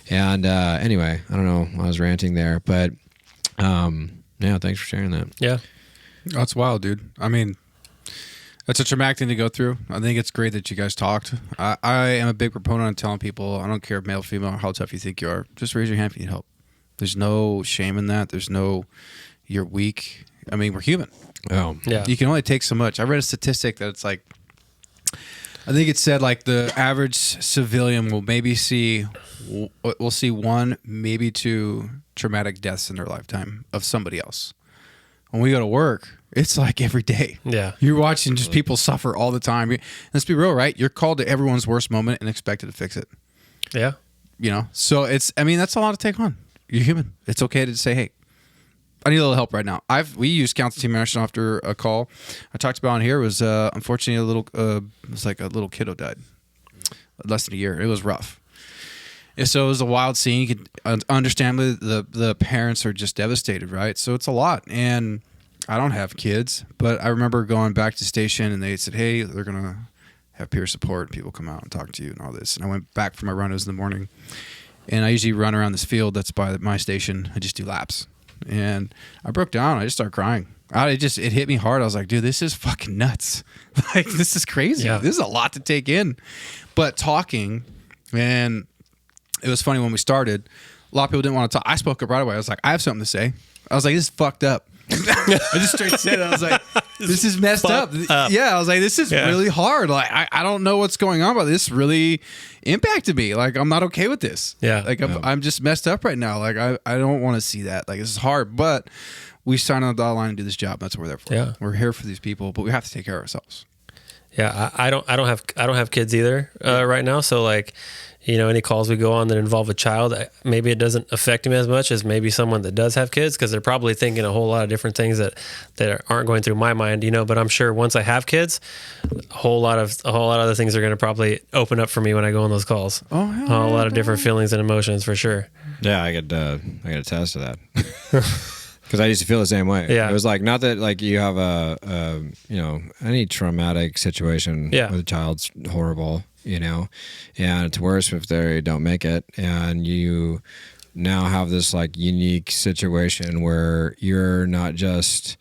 And anyway, I don't know, I was ranting there, but thanks for sharing that. Yeah. That's wild, dude. I mean, That's a traumatic thing to go through. I think it's great that you guys talked. I am a big proponent of telling people, I don't care male, female, how tough you think you are. Just raise your hand if you need help. There's no shame in that. There's no, you're weak. I mean, we're human. Oh, Yeah. You can only take so much. I read a statistic that it's like, I think it said like the average civilian will maybe see one, maybe two traumatic deaths in their lifetime of somebody else. When we go to work, it's like every day. Yeah. You're watching just people suffer all the time. Let's be real, right? You're called to everyone's worst moment and expected to fix it. Yeah. You know? So it's, I mean, that's a lot to take on. You're human. It's okay to say, hey, I need a little help right now. We used council team action after a call I talked about on here. Was unfortunately it was like a little kiddo died, less than a year. It was rough. And so it was a wild scene. You could understand the parents are just devastated, right? So it's a lot. And I don't have kids, but I remember going back to the station and they said, hey, they're gonna have peer support. People come out and talk to you and all this. And I went back for my runners in the morning, and I usually run around this field that's by my station. I just do laps. And I broke down. I just started crying. It hit me hard. I was like, dude, this is fucking nuts. Like, this is crazy. Yeah. This is a lot to take in. But talking, and it was funny when we started, a lot of people didn't want to talk. I spoke up right away. I was like, I have something to say. I was like, this is fucked up. I just straight said it. I was like, this is messed up. Yeah, I was like, this is really hard. Like, I don't know what's going on, but this really impacted me. Like, I'm not okay with this. Yeah. Like, I'm just messed up right now. Like, I don't want to see that. Like, this is hard, but we signed on the dotted line and do this job. That's what we're there for. Yeah. We're here for these people, but we have to take care of ourselves. Yeah. I don't have kids either right now. So like, you know, any calls we go on that involve a child, maybe it doesn't affect me as much as maybe someone that does have kids, because they're probably thinking a whole lot of different things that aren't going through my mind, you know. But I'm sure once I have kids, a whole lot of other things are going to probably open up for me when I go on those calls. Oh, a whole lot of different feelings and emotions for sure. yeah, I could attest to that. Because I used to feel the same way. Yeah. It was like, not that like you have any traumatic situation with a child's horrible, you know, and it's worse if they don't make it. And you now have this like unique situation where you're not just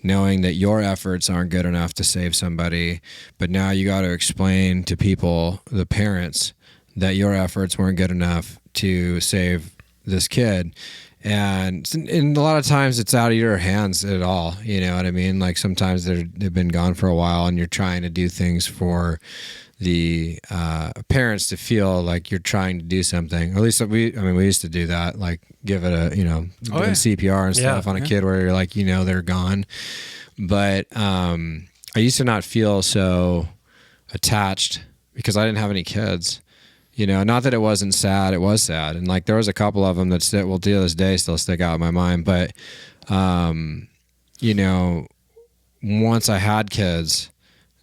knowing that your efforts aren't good enough to save somebody, but now you got to explain to people, the parents, that your efforts weren't good enough to save this kid. And a lot of times it's out of your hands at all. You know what I mean? Like sometimes they've been gone for a while and you're trying to do things for the parents to feel like you're trying to do something. Or at least we used to do that, like give it a, doing CPR and stuff on a kid where you're like, they're gone. But I used to not feel so attached because I didn't have any kids. Not that it wasn't sad, it was sad. And like there was a couple of them that to this day still stick out in my mind. But, once I had kids,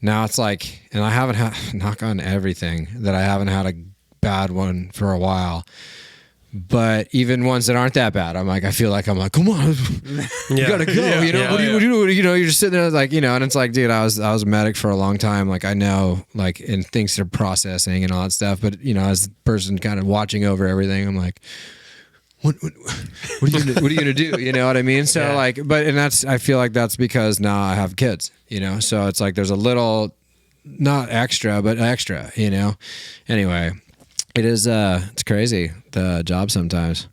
now it's like, and I haven't had, knock on everything, that I haven't had a bad one for a while. But even ones that aren't that bad, I feel like, come on, you gotta go. What do you do? You're just sitting there like, and it's like, dude, I was a medic for a long time. Like I know, like, and things are processing and all that stuff. But as the person kind of watching over everything, I'm like, what are you gonna do? You know what I mean? So I feel like that's because now I have kids. So it's like there's a little, not extra, but extra. Anyway. It is, it's crazy, the job sometimes.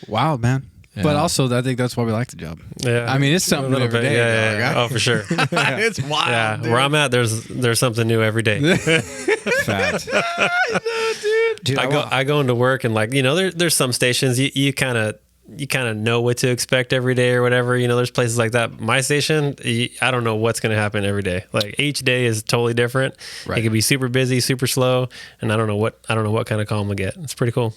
Wow, man. Yeah. But also, I think that's why we like the job. Yeah. I mean, it's something new every day. Yeah. Oh, for sure. It's wild. Yeah. Dude. Where I'm at, there's something new every day. Fact. Dude, I go into work and like, there's some stations you kind of know what to expect every day or whatever. There's places like that. My station, I don't know what's going to happen every day. Like each day is totally different. Right. It could be super busy, super slow, and I don't know what kind of call I'm gonna get. It's pretty cool.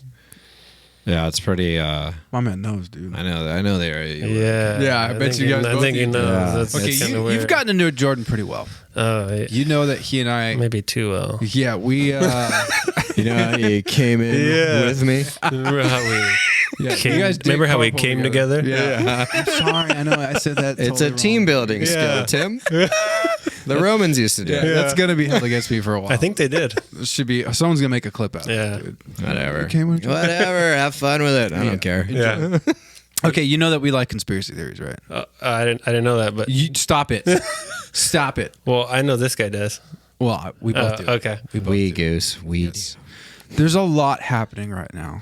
Yeah, it's pretty. My man knows, dude. I know they are. Yeah. I bet you guys. I think he knows. Yeah. Okay, you've gotten to know Jordan pretty well. You know that he and I maybe too well. Yeah, we. He came in with me. Remember how we came together? Yeah. I'm sorry. I know I said that. It's a team building skill, Tim. The Romans used to do it. That's gonna be held against me for a while. I think they did. Should be. Someone's gonna make a clip out of it. Dude. Whatever. Whatever. Have fun with it. I don't care. Yeah. Okay, you know that we like conspiracy theories, right? I didn't know that, but You stop it. Stop it. well, I know this guy does. Well, we both do. Okay. We goose. We. Yes. There's a lot happening right now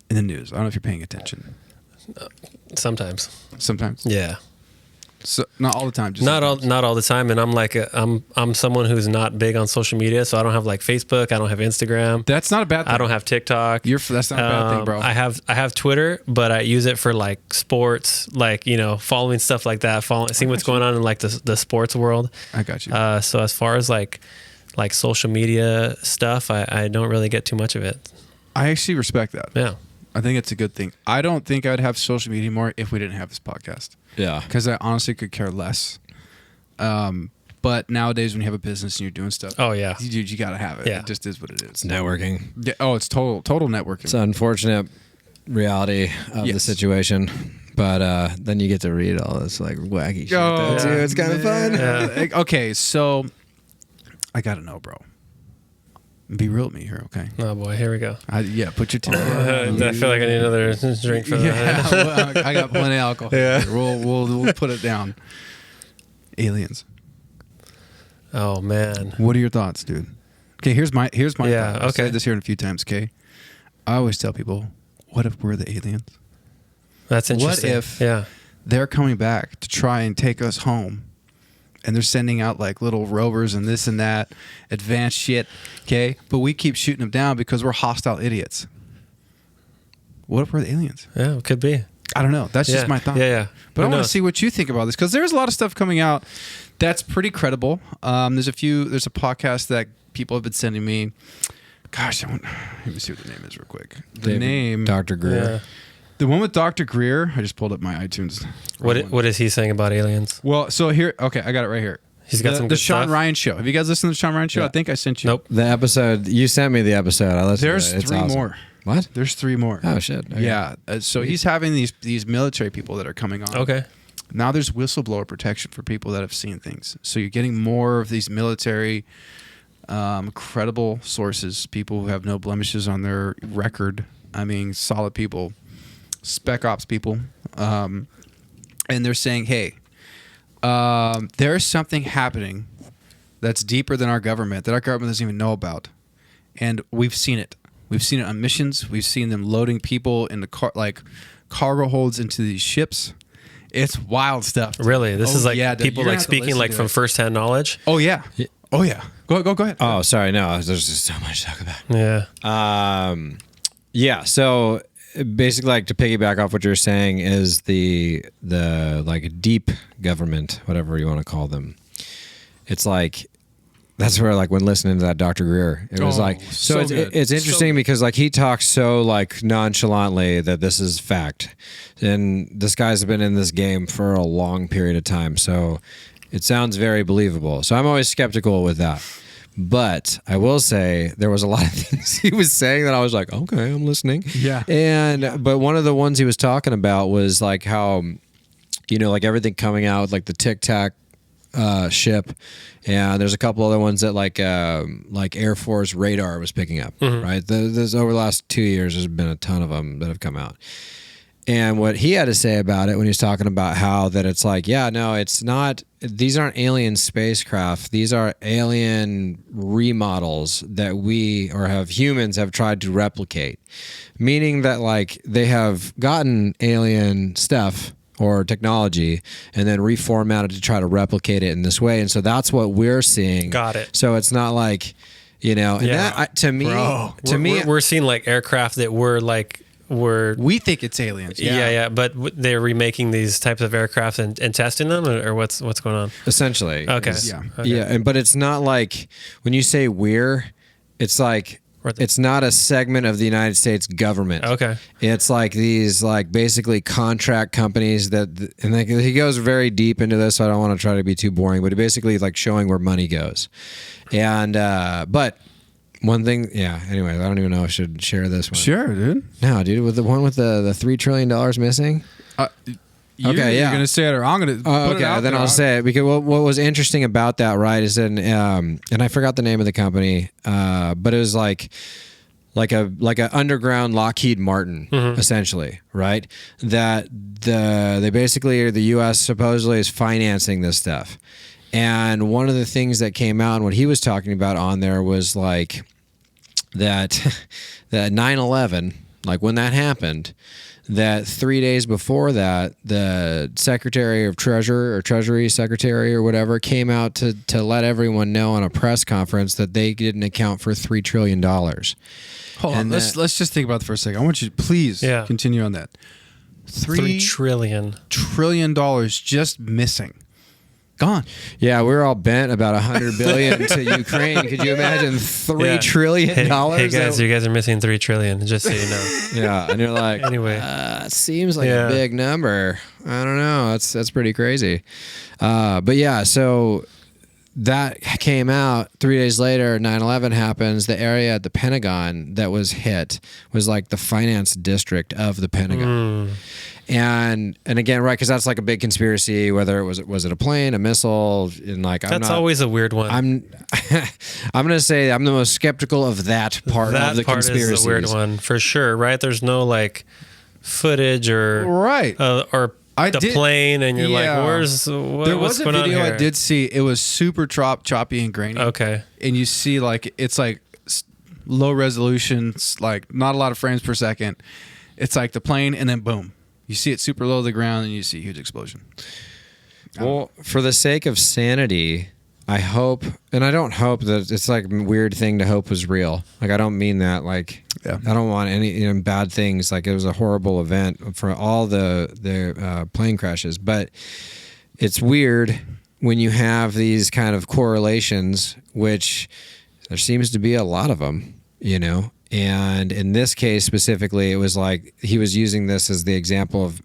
in the news. I don't know if you're paying attention. Sometimes. Sometimes. Yeah. So not all the time. Just Not sometimes. all the time, and I'm like I'm someone who's not big on social media, so I don't have like Facebook, I don't have Instagram, That's not a bad thing. I don't have TikTok. That's not a bad thing, bro. I have Twitter, but I use it for like sports, like following stuff like that, seeing what's going on in like the sports world. I got you. So as far as like social media stuff, I don't really get too much of it. I actually respect that. Yeah. I think it's a good thing. I don't think I'd have social media more if we didn't have this podcast. Yeah. Because I honestly could care less. But nowadays, when you have a business and you're doing stuff, Oh yeah. you got to have it. Yeah. It just is what it is. It's networking. Yeah, oh, it's total networking. It's an unfortunate reality of the Yes. situation. But then you get to read all this like wacky shit. Oh, Too. It's kind of fun. Yeah. Okay, so I got to know, bro. Be real with me here, okay? Oh boy, here we go. Put your tongue. I feel like I need another drink for that. Yeah, well, I got plenty of alcohol. Yeah. Here. We'll put it down. Aliens. Oh man. What are your thoughts, dude? Okay, here's my Yeah, thought. I've okay. said this here a few times, okay? I always tell people, what if we're the aliens? That's interesting. What if Yeah. they're coming back to try and take us home? And they're sending out like little rovers and this and that, advanced shit, okay? But we keep shooting them down because we're hostile idiots. What if we're the aliens? Yeah, it could be. I don't know. That's Yeah. just my thought. Yeah. But Who I want to knows? see what you think about this because there's a lot of stuff coming out that's pretty credible. There's a podcast that people have been sending me. Gosh, let me see what the name is real quick. The name, Dr. Greer. Yeah. the one with Dr. Greer. I just pulled up my iTunes. What is he saying about aliens? Well, so here, okay, I got it right here. He's got the some good Sean stuff. Ryan show. Have you guys listened to the Sean Ryan show? Yeah. I think I sent you. Nope. The episode you sent me the episode. I listened. There's to it. It's three awesome. more. What? There's three more. Oh shit. Okay. Yeah. So he's having these military people that are coming on. Okay. Now there's whistleblower protection for people that have seen things. So you're getting more of these military credible sources, people who have no blemishes on their record. I mean, solid people, spec ops people. And they're saying, hey, there's something happening that's deeper than our government, that our government doesn't even know about. And we've seen it. We've seen it on missions. We've seen them loading people into cargo holds into these ships. It's wild stuff. Really? This is like yeah, dude, people you're gonna like have to speaking listen like to from it. firsthand knowledge. Oh yeah. Oh yeah. Go ahead. Oh, sorry. No, there's just so much to talk about. Yeah. Yeah. So basically, like to piggyback off what you're saying is the like deep government, whatever you want to call them. It's like that's where like when listening to that Dr. Greer, it was like so it's good. interesting because like he talks so like nonchalantly that this is fact, and this guy's been in this game for a long period of time, so it sounds very believable. So I'm always skeptical with that. But I will say there was a lot of things he was saying that I was like, okay, I'm listening. Yeah. But one of the ones he was talking about was like how, like everything coming out with like the Tic Tac ship, and there's a couple other ones that like Air Force radar was picking up. Right. There's over the last 2 years, there's been a ton of them that have come out. And what he had to say about it when he was talking about how that it's like, yeah, no, it's not. These aren't alien spacecraft. These are alien remodels that humans have tried to replicate. Meaning that like they have gotten alien stuff or technology and then reformatted to try to replicate it in this way. And so that's what we're seeing. Got it. So it's not like, and that to me, we're seeing like aircraft that We think it's aliens. yeah, but they're remaking these types of aircraft and testing them, or what's going on? essentially. Okay. Yeah. Okay. Yeah, but it's not like when you say it's like it's not a segment of the United States government. Okay. It's like these like basically contract companies he goes very deep into this, so I don't want to try to be too boring, but it basically like showing where money goes. And but one thing, anyway, I don't even know if I should share this one. Sure, dude. No, dude, with the one with the $3 trillion missing. You're gonna say it, or I'm gonna. Put it out then there. I'll say it because what was interesting about that, right, is and I forgot the name of the company, but it was like like a underground Lockheed Martin, essentially, right? That they basically, the U.S. supposedly is financing this stuff. And one of the things that came out and what he was talking about on there was like that 9/11, like when that happened, that 3 days before that, the Secretary of Treasury Secretary or whatever came out to let everyone know on a press conference that they didn't account for $3 trillion. Hold on, let's just think about that for a second. I want you to please continue on that. $3 trillion just missing. Gone. Yeah, we're all bent about $100 billion to Ukraine. Could you imagine $3 trillion? Hey guys, you guys are missing $3 trillion. Just so you know. Yeah, and you're like, anyway, it seems like a big number. I don't know. That's pretty crazy. But yeah, so that came out 3 days later. 9/11 happens. The area at the Pentagon that was hit was like the finance district of the Pentagon. And again, right, because that's like a big conspiracy. Whether it was it a plane, a missile, and like that's always a weird one. I'm gonna say I'm the most skeptical of that part of the conspiracy. That part is the weird one for sure, right? There's no like footage or plane, and you're like, what's going on here? I did see. It was super choppy and grainy. Okay, and you see like it's like low resolution, like not a lot of frames per second. It's like the plane, and then boom. You see it super low to the ground, and you see a huge explosion. Well, for the sake of sanity, I hope, and I don't hope that it's like a weird thing to hope was real. Like, I don't mean that. Like, I don't want any bad things. Like, it was a horrible event for all the plane crashes. But it's weird when you have these kind of correlations, which there seems to be a lot of them, you know. And in this case specifically, it was like he was using this as the example of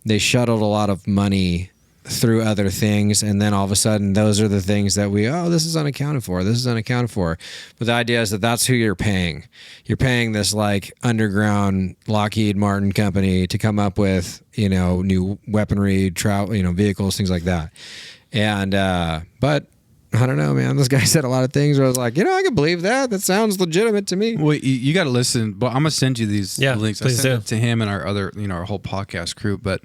they shuttled a lot of money through other things, and then all of a sudden those are the things that this is unaccounted for. This is unaccounted for. But the idea is that that's who you're paying. You're paying this like underground Lockheed Martin company to come up with, new weaponry, vehicles, things like that. And but I don't know, man. This guy said a lot of things where I was like, I can believe that. That sounds legitimate to me. Well, you got to listen. But I'm gonna send you these links. I sent it to him and our other, our whole podcast crew. But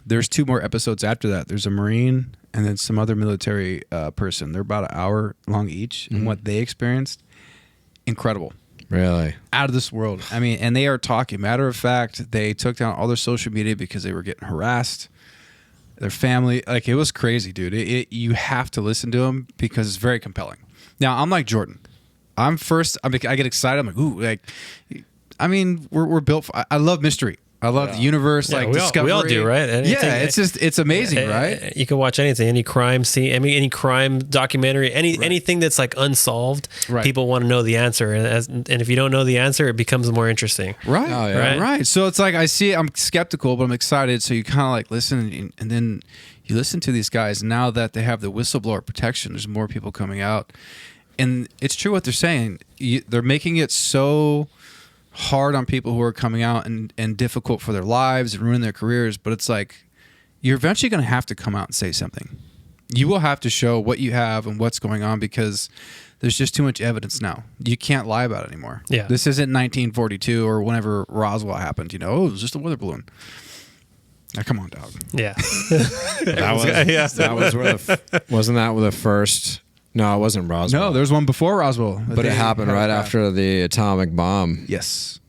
there's 2 more episodes after that. There's a Marine and then some other military person. They're about an hour long each, and what they experienced, incredible. Really, out of this world. I mean, and they are talking. Matter of fact, they took down all their social media because they were getting harassed. Their family, like, it was crazy, dude. You have to listen to them because it's very compelling. Now, I'm like Jordan. I get excited. I'm like, ooh, like, I mean, we're built for, I love mystery. I love the universe, like discovery. We all do, right? It's amazing, right? You can watch anything, any crime scene, any crime documentary, anything that's like unsolved. Right. People want to know the answer, and if you don't know the answer, it becomes more interesting. Right, right. So it's like I'm skeptical, but I'm excited. So you kind of like listen, and then you listen to these guys. Now that they have the whistleblower protection, there's more people coming out, and it's true what they're saying. They're making it so hard on people who are coming out and difficult for their lives and ruin their careers, but it's like you're eventually going to have to come out and say something. You will have to show what you have and what's going on because there's just too much evidence now. You can't lie about it anymore. Yeah. This isn't 1942 or whenever Roswell happened. It was just a weather balloon. Now, come on, dog. Yeah. Wasn't that the first? No, it wasn't Roswell. No, there's one before Roswell. But it happened right after the atomic bomb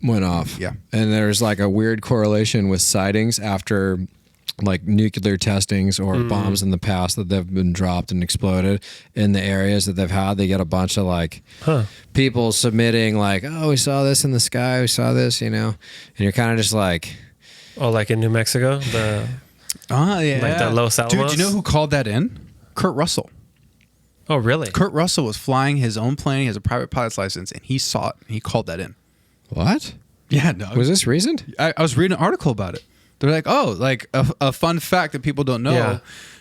went off. Yeah. And there's like a weird correlation with sightings after like nuclear testings or bombs in the past that they've been dropped and exploded in the areas that they've had. They get a bunch of like people submitting like, oh, we saw this in the sky. We saw this, And you're kind of just like... Oh, like in New Mexico? Like the Los Alamos? Dude, do you know who called that in? Kurt Russell. Oh, really? Kurt Russell was flying his own plane. He has a private pilot's license, and he saw it. And he called that in. What? Yeah, no. Was this recent? I was reading an article about it. They're like, like a fun fact that people don't know. Yeah.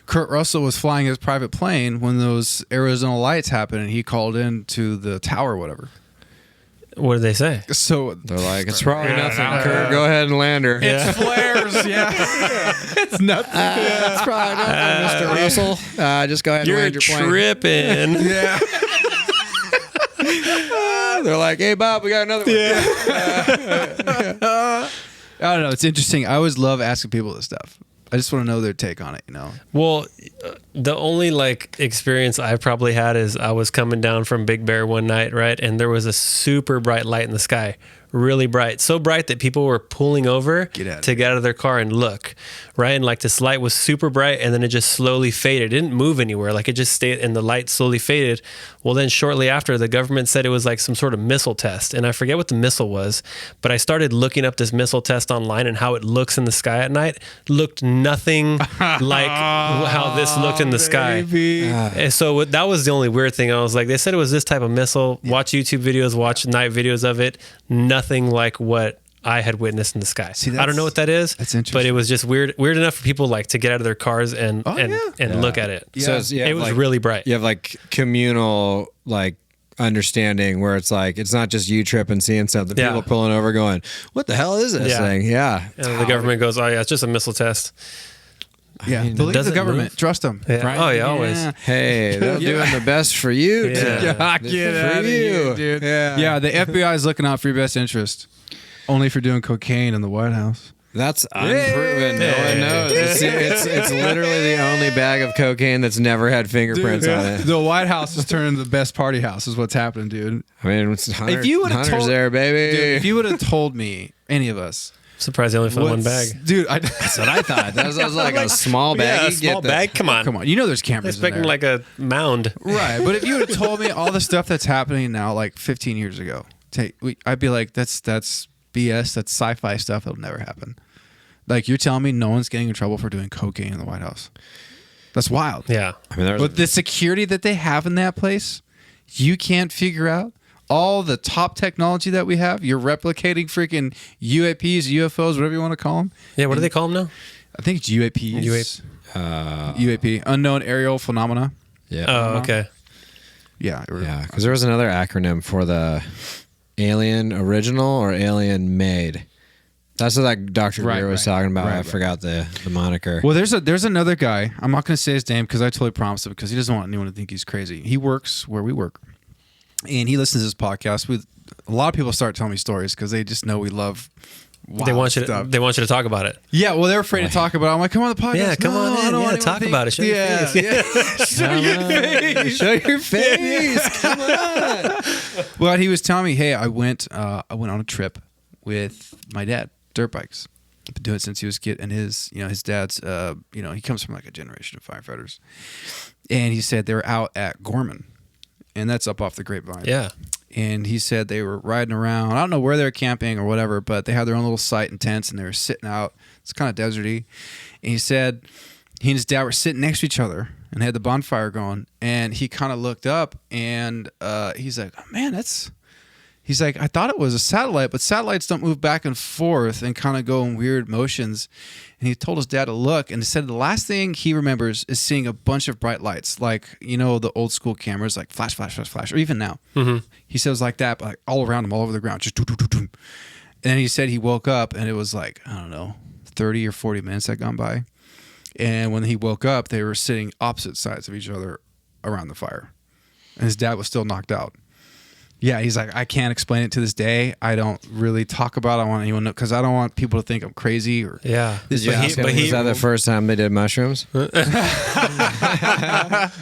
Kurt Russell was flying his private plane when those Arizona lights happened, and he called in to the tower or whatever. What did they say? So they're like, it's probably nothing. Kurt, go ahead and land her. It's flares, It's nothing. It's probably nothing, Mr. Russell. Just go ahead and land your plane. You're tripping. They're like, hey, Bob, we got another one. Yeah. I don't know. It's interesting. I always love asking people this stuff. I just want to know their take on it, you know? Well, the only like experience I probably had is I was coming down from Big Bear one night, right? And there was a super bright light in the sky, really bright. So bright that people were pulling over to get out of their car and look, right? And like this light was super bright and then it just slowly faded. It didn't move anywhere. Like it just stayed and the light slowly faded. Well, then shortly after, the government said it was like some sort of missile test. And I forget what the missile was, but I started looking up this missile test online and how it looks in the sky at night. Looked nothing like how this looked in the sky. And so that was the only weird thing. I was like, they said it was this type of missile. Watch YouTube videos, watch night videos of it. Nothing like what I had witnessed in the sky. See, I don't know what that is. That's interesting. But it was just weird enough for people like to get out of their cars and look at it. Yeah. So it was really bright. You have like communal like understanding where it's like it's not just you tripping seeing something. People pulling over going, what the hell is this thing? Yeah. And the government goes, oh yeah, it's just a missile test. Yeah, believe the government. Move. Trust them. Yeah. Right? Oh yeah, always. Hey, they're doing the best for you. Yeah. Get out of here, dude. Yeah, the FBI is looking out for your best interest. Only for doing cocaine in the White House. That's unproven. No one knows. It's literally the only bag of cocaine that's never had fingerprints on it. The White House is turning the best party house is what's happening, dude. I mean, it's Hunter's there, baby. Dude, if you would have told me, any of us, surprised they only found one bag. Dude, that's what I thought. That was like a small bag. Yeah, a small bag? Come on. You know there's cameras in there. Expecting like a mound. Right, but if you would have told me all the stuff that's happening now, like 15 years ago, I'd be like, that's BS. That's sci-fi stuff. It'll never happen. Like, you're telling me no one's getting in trouble for doing cocaine in the White House. That's wild. Yeah. I mean, but the security that they have in that place, you can't figure out. All the top technology that we have, you're replicating freaking UAPs, UFOs, whatever you want to call them. Yeah, what do they call them now? I think it's UAPs. UAP, unknown aerial phenomena. Yeah. Oh, okay. Yeah. Yeah, because there was another acronym for the Alien Original or Alien Made. That's what that Dr. Greer was talking about. I forgot the moniker. Well, there's another guy. I'm not going to say his name because I totally promised him because he doesn't want anyone to think he's crazy. He works where we work. And he listens to this podcast. A lot of people start telling me stories because they just know we love wild stuff. They want you to talk about it. Yeah, well, they're afraid to talk about it. I'm like, come on the podcast. Yeah, come on in. Yeah, talk about it. Show your face. Yeah. Show your face. Show your face. Come on. Well, he was telling me, hey, I went on a trip with my dad, dirt bikes. I've been doing it since he was a kid, and his dad's, he comes from like a generation of firefighters. And he said they were out at Gorman. And that's up off the Grapevine. Yeah. And he said they were riding around. I don't know where they were camping or whatever, but they had their own little site and tents, and they were sitting out. It's kind of deserty. And he said he and his dad were sitting next to each other and had the bonfire going. And he kind of looked up, and he's like, oh, man, he's like, I thought it was a satellite, but satellites don't move back and forth and kind of go in weird motions. And he told his dad to look, and he said the last thing he remembers is seeing a bunch of bright lights, like, the old school cameras, like flash, flash, flash, flash, or even now. Mm-hmm. He says like that, but like all around him, all over the ground, just And then he said he woke up, and it was like, I don't know, 30 or 40 minutes had gone by. And when he woke up, they were sitting opposite sides of each other around the fire. And his dad was still knocked out. Yeah, he's like, I can't explain it to this day. I don't really talk about it. I don't want anyone to know because I don't want people to think I'm crazy or. Yeah. Was that the first time they did mushrooms? I'm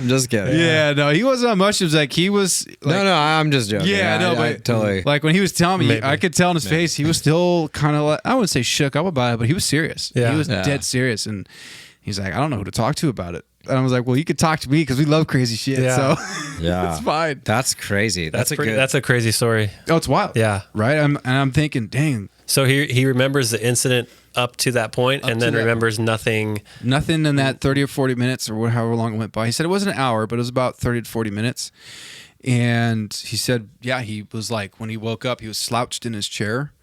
just kidding. Yeah, no, he wasn't on mushrooms. Like he was. Like, no, I'm just joking. Yeah, no, but I totally. Like when he was telling me, I could tell in his face he was still kind of like, I wouldn't say shook up about it, but he was serious. Yeah. He was dead serious, and he's like, I don't know who to talk to about it. And I was like, well, you could talk to me because we love crazy shit. Yeah. So yeah, it's fine. That's crazy. That's a crazy story. Oh, it's wild. Yeah. Right. I'm thinking, dang. So he remembers the incident up to that point, and then remembers nothing. Nothing in that 30 or 40 minutes or however long it went by. He said it wasn't an hour, but it was about 30 to 40 minutes. And he said, yeah, he was like, when he woke up, he was slouched in his chair,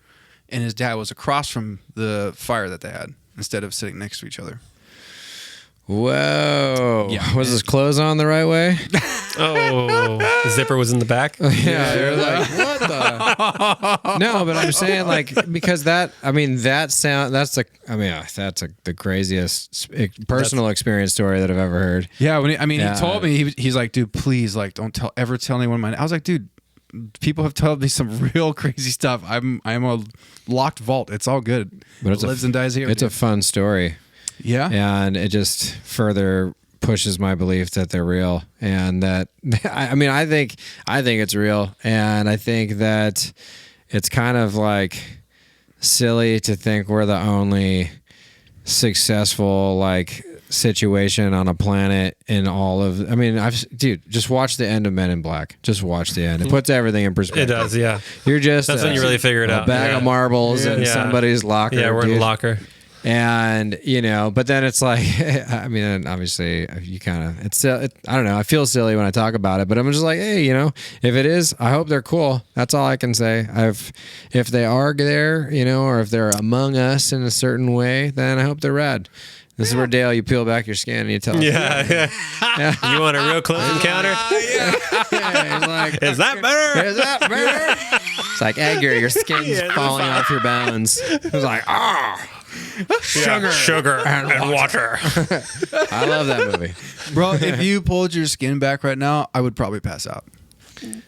and his dad was across from the fire that they had instead of sitting next to each other. Whoa. Yeah. Was his clothes on the right way? Oh, the zipper was in the back? Yeah. You're like, what the? No, but I'm saying like, because the craziest personal experience story that I've ever heard. Yeah. He told me, he's like, dude, please, like, don't ever tell anyone I was like, dude, people have told me some real crazy stuff. I'm a locked vault. It's all good. But it lives and dies here. It's a fun story. Yeah. And it just further pushes my belief that they're real, and that I think it's real, and I think that it's kind of like silly to think we're the only successful like situation on a planet in all of. I mean, just watch the end of Men in Black. Just watch the end. It puts everything in perspective. It does, yeah. You're just that's when you really figure it out. A bag of marbles in somebody's locker. Yeah, we're in the locker. And but then it's like, I mean, obviously you kind of, I don't know. I feel silly when I talk about it, but I'm just like, hey, if it is, I hope they're cool. That's all I can say. If they are there, or if they're among us in a certain way, then I hope they're rad. This is where, Dale, you peel back your skin and you tell us. Yeah. You want a real close encounter? He's like, is that better? Is that better? It's like, Edgar, your skin's falling off your bones. It's like, sugar and water. I love that movie. Bro, if you pulled your skin back right now, I would probably pass out.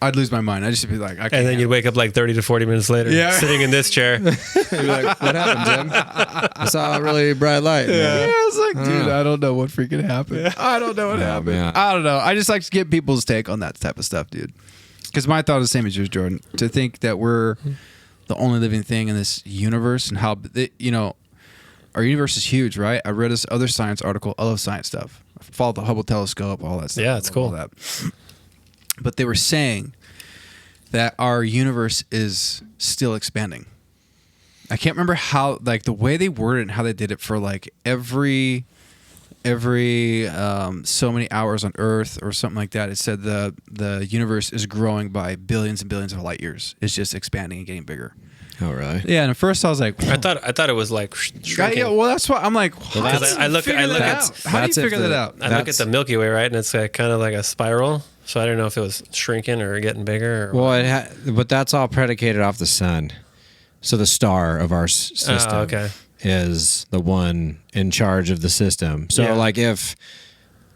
I'd lose my mind. I'd just be like, I can't. And then you'd wake up like 30 to 40 minutes later, sitting in this chair. You'd be like, what happened, Jim? I saw a really bright light. Yeah, I was like, dude, I don't know what freaking happened. I don't know what happened. Man. I don't know. I just like to get people's take on that type of stuff, dude. Because my thought is the same as yours, Jordan. To think that we're the only living thing in this universe, and how, our universe is huge, right? I read this other science article. I love science stuff. I follow the Hubble telescope, all that stuff. Yeah, it's cool. All that. But they were saying that our universe is still expanding. I can't remember how, like the way they worded it and how they did it for like every so many hours on Earth or something like that. It said the universe is growing by billions and billions of light years. It's just expanding and getting bigger. Oh, really? Yeah, and at first I was like, I thought it was like shrinking. Yeah, well, that's why I'm like, Well, I look at how do you figure that out? I look at the Milky Way, right, and it's kind of like a spiral. So I don't know if it was shrinking or getting bigger. Or well, but that's all predicated off the sun. So the star of our system is the one in charge of the system. So like if,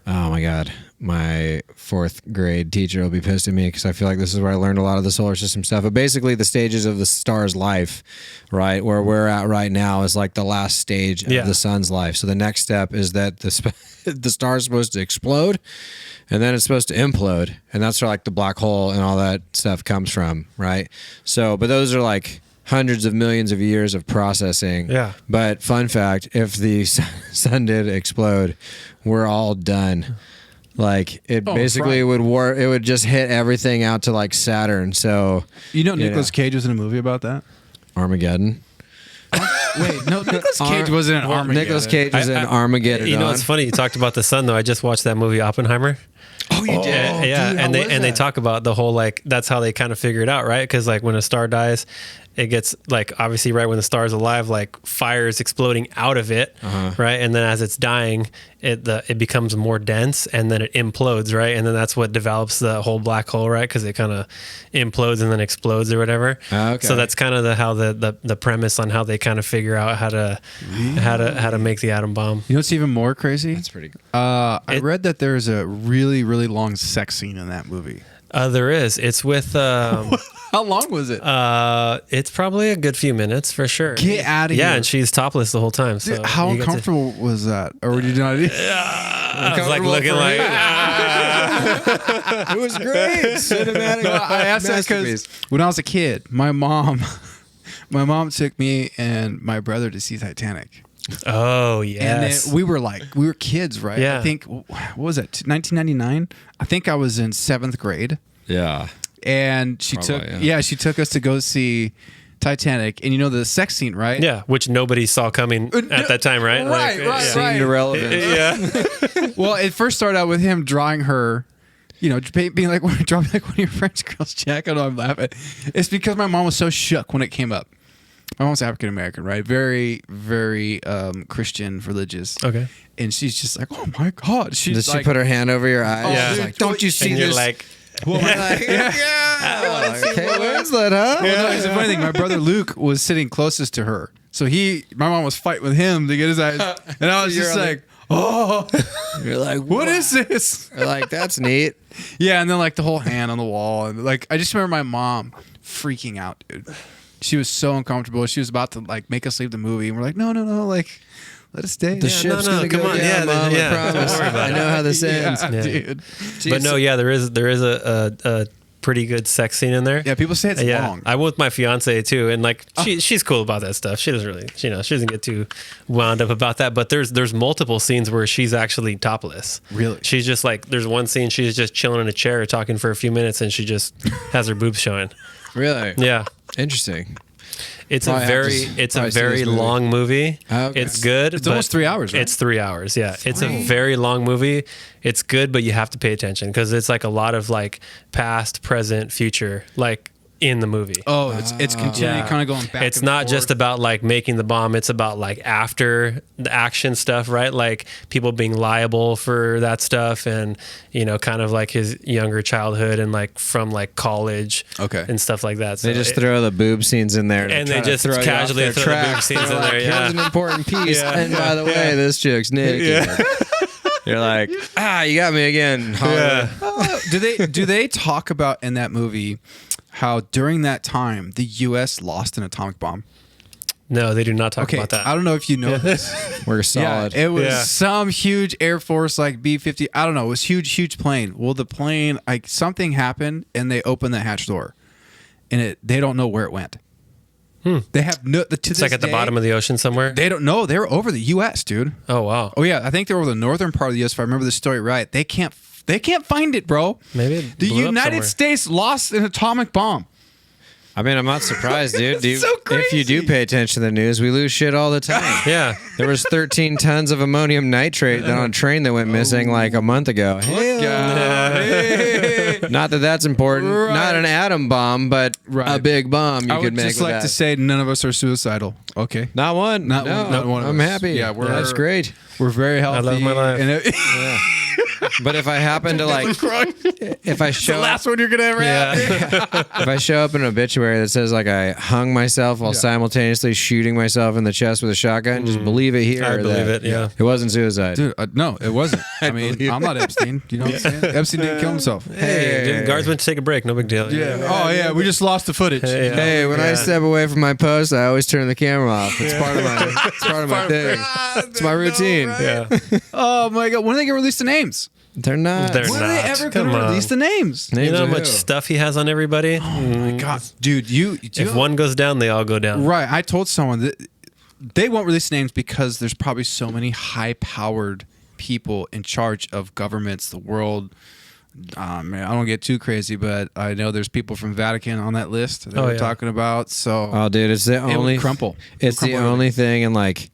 oh my God, my 4th grade teacher will be pissed at me because I feel like this is where I learned a lot of the solar system stuff. But basically the stages of the star's life, right, where we're at right now is like the last stage of the sun's life. So the next step is that the star is supposed to explode, and then it's supposed to implode. And that's where like the black hole and all that stuff comes from, right? So, but those are like hundreds of millions of years of processing. Yeah. But fun fact, if the sun did explode, we're all done. Like it basically would just hit everything out to like Saturn. So Nicolas Cage was in a movie about that. Armageddon. Wait, no, Nicolas Cage wasn't in Armageddon. Nicolas Cage was in Armageddon. It's funny you talked about the sun though. I just watched that movie Oppenheimer. Oh, you did? Yeah, dude, they talk about the whole like that's how they kind of figure it out, right? Because like when a star dies, it gets like obviously right when the star's alive, like fire is exploding out of it, right? And then as it's dying, it becomes more dense, and then it implodes, right? And then that's what develops the whole black hole, right? Because it kind of implodes and then explodes or whatever. Okay. So that's kind of how the premise on how they kind of figure out how to make the atom bomb. You know what's even more crazy? That's pretty cool. I read that there's a really, really long sex scene in that movie. There is. It's with. How long was it? It's probably a good few minutes for sure. Get out of here! Yeah, and she's topless the whole time. So dude, how uncomfortable was that? Or did you not? I was like looking like. It was great. Cinematic. No, I asked that because when I was a kid, my mom took me and my brother to see Titanic. Oh yes. And we were kids, right? Yeah. I think what was it? 1999. I think I was in 7th grade. Yeah. And she took us to go see Titanic, and the sex scene, right? Yeah, which nobody saw coming at that time, right? Right. Seemed irrelevant. Yeah. Well, it first started out with him drawing her, being like, dropping like one of your French girls' jacket. I know I'm laughing. It's because my mom was so shook when it came up. My mom's African American, right? Very, very Christian, religious. Okay. And she's just like, oh my God. Did she put her hand over your eyes? Yeah. She's like, don't you see and this? You're like, well, Kate Winslet, huh? Well, no, it's a funny thing. My brother Luke was sitting closest to her. So my mom was fighting with him to get his eyes. And I was just like, oh, You're like, what is this? You're like, that's neat. Yeah, and then like the whole hand on the wall, and like I just remember my mom freaking out, dude. She was so uncomfortable. She was about to like make us leave the movie, and we're like, no, like let us stay. The ship's gonna go down, Mom. I promise. I know how this ends, dude. But no, there is a pretty good sex scene in there. Yeah, people say it's long. I went with my fiance too, and like she's cool about that stuff. She doesn't really, she doesn't get too wound up about that. But there's multiple scenes where she's actually topless. Really? She's just like, there's one scene she's just chilling in a chair talking for a few minutes, and she just has her boobs showing. Really? Yeah. Interesting. It's a very long movie. Okay. It's good. It's almost 3 hours, right? It's 3 hours. Yeah. It's a very long movie. It's good, but you have to pay attention because it's like a lot of like past, present, future, like in the movie. Oh, it's continually kind of going back. It's not just about like making the bomb. It's about like after the action stuff, right? Like people being liable for that stuff, and kind of like his younger childhood and like from like college, and stuff like that. So they just throw the boob scenes in there, and they just casually throw the boob scenes in there. Yeah, here's an important piece. Yeah. And by the way, this chick's naked. Yeah. You're like, you got me again. Yeah. Do they talk about in that movie how during that time the U.S. lost an atomic bomb? No, they do not talk about that. I don't know if you know this. We're solid. Yeah, it was some huge Air Force like B-50. I don't know. It was huge plane. Well, the plane, like something happened, and they opened the hatch door, and they don't know where it went. They have no. It's like at the bottom of the ocean somewhere. They don't know. They're over the U.S., dude. Oh wow. Oh yeah, I think they're over the northern part of the U.S. If I remember the story right. They can't find it, bro. Maybe the United States lost an atomic bomb. I mean, I'm not surprised, dude. So crazy. If you do pay attention to the news, we lose shit all the time. Yeah. There was 13 tons of ammonium nitrate on a train that went missing like a month ago. Hey. Not that that's important. Right. Not an atom bomb, but a big bomb you could make. I would just like to say none of us are suicidal. Okay. Not one. Not one. I'm happy. Yeah, that's great. We're very healthy. I love my life. Yeah. But if I happen to like, if I show the last one you're gonna ever have. If I show up in an obituary that says like I hung myself while simultaneously shooting myself in the chest with a shotgun, just believe it here. I believe it. Yeah, it wasn't suicide, dude. No, it wasn't. I mean, I'm not Epstein. You know what I'm saying? Epstein didn't kill himself. Hey, dude, guards went to take a break. No big deal. Yeah. Oh yeah, we just lost the footage. Hey, when I step away from my post, I always turn the camera off. It's part of my. It's part of my thing. It's my routine. Yeah. Oh my god, when are they gonna release the names? They're not. When are they ever going to release the names? You know how much stuff he has on everybody? Oh my god, dude! If one goes down, they all go down. Right. I told someone that they won't release names because there's probably so many high-powered people in charge of governments, the world. Man, I don't get too crazy, but I know there's people from Vatican on that list that we're talking about. So, dude, it's the only crumple. It's the only thing in like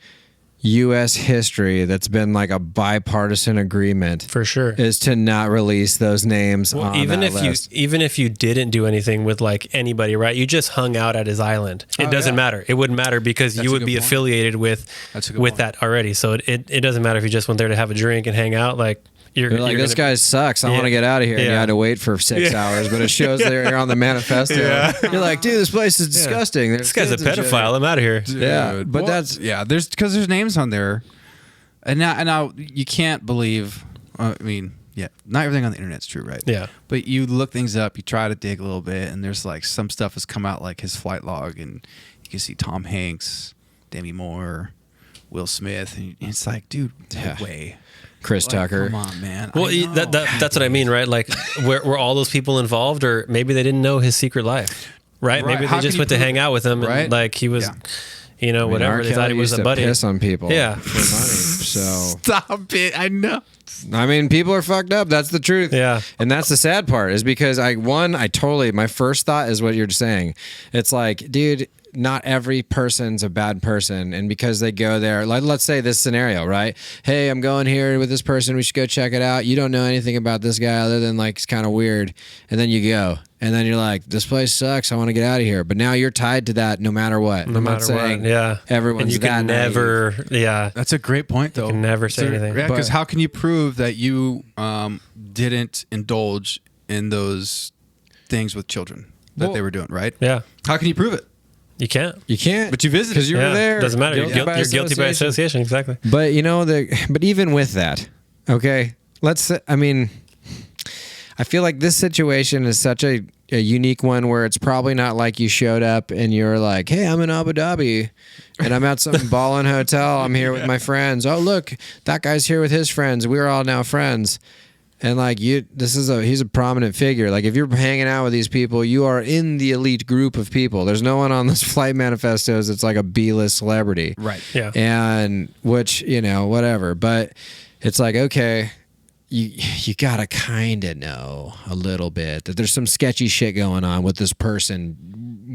U.S. history that's been like a bipartisan agreement for sure is to not release those names. Well, on even that if list. even if you didn't do anything with like anybody, right? You just hung out at his island. It doesn't matter. It wouldn't matter because you would be affiliated with that already. So it doesn't matter if you just went there to have a drink and hang out. Like you're like, this guy sucks. I want to get out of here. And you had to wait for 6 hours, but it shows there on the manifesto. You're like, dude, this place is disgusting. This guy's a pedophile. I'm out of here. Dude. Yeah, but there's because there's names on there. And now you can't believe. I mean, not everything on the internet's true, right? Yeah. But you look things up, you try to dig a little bit, and there's like some stuff has come out, like his flight log, and you can see Tom Hanks, Demi Moore, Will Smith, and it's like, dude, no way. Chris Tucker. Come on, man. Well, that's what I mean, right? Like, were all those people involved, or maybe they didn't know his secret life, right? Maybe they just went to hang out with him, and like he was. Whatever. They thought he was a buddy. Piss on people. Yeah. For money. So stop it. I know. I mean, people are fucked up. That's the truth. Yeah. And that's the sad part is because my first thought is what you're saying. It's like, dude, not every person's a bad person, and because they go there, like let's say this scenario, right? Hey, I'm going here with this person. We should go check it out. You don't know anything about this guy other than like it's kind of weird, and then you go, and then you're like, this place sucks. I want to get out of here. But now you're tied to that no matter what. No matter what. Yeah. Everyone's and you can never. naive. Yeah. That's a great point, though. You can never say anything. Yeah, because how can you prove that you didn't indulge in those things with children that they were doing, right? Yeah. How can you prove it? You can't. You can't. But you visited. because you were there. Doesn't matter. Guilty You're guilty by association. Exactly. But but even with that, okay, I feel like this situation is such a unique one where it's probably not like you showed up and you're like, hey, I'm in Abu Dhabi and I'm at some ballin' hotel. I'm here with my friends. Oh, look, that guy's here with his friends. We're all now friends. And like he's a prominent figure. Like if you're hanging out with these people, you are in the elite group of people. There's no one on those flight manifestos that's like a B-list celebrity. Right. Yeah. And which, whatever. But it's like, okay, you gotta kind of know a little bit that there's some sketchy shit going on with this person,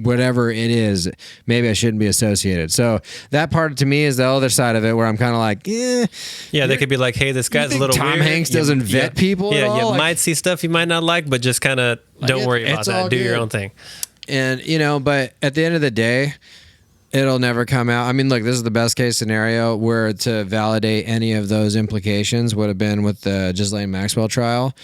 whatever it is. Maybe I shouldn't be associated. So that part to me is the other side of it, where I'm kind of like, yeah, they could be like, hey, this guy's a little Tom weird. Hanks doesn't vet people. Yeah, at all? you Like, might see stuff you might not like, but just kind of don't worry about it's all that. Do your good. own thing. And but at the end of the day, it'll never come out. I mean, look, this is the best case scenario where to validate any of those implications would have been with the Ghislaine Maxwell trial.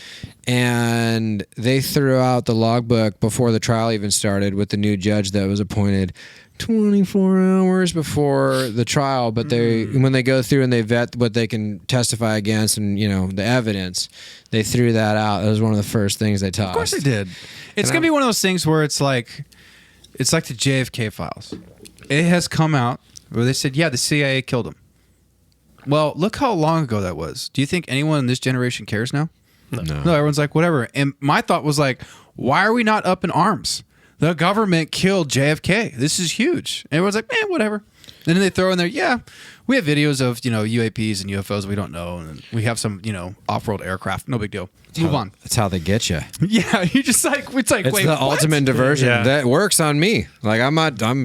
And they threw out the logbook before the trial even started with the new judge that was appointed 24 hours before the trial. But when they go through and they vet what they can testify against and, the evidence, they threw that out. That was one of the first things they tossed. Of course they did. It's going to be one of those things where it's like the JFK files. It has come out where they said, yeah, the CIA killed him. Well, look how long ago that was. Do you think anyone in this generation cares now? No. No, everyone's like, whatever. And my thought was like, why are we not up in arms? The government killed JFK. This is huge. And everyone's like, man, whatever. And then they throw in there, yeah, we have videos of, UAPs and UFOs we don't know. And we have some, off-world aircraft. No big deal. Move on. That's how they get you. Yeah, you just like, it's It's wait, the what? ultimate diversion. Yeah. That works on me. Like I'm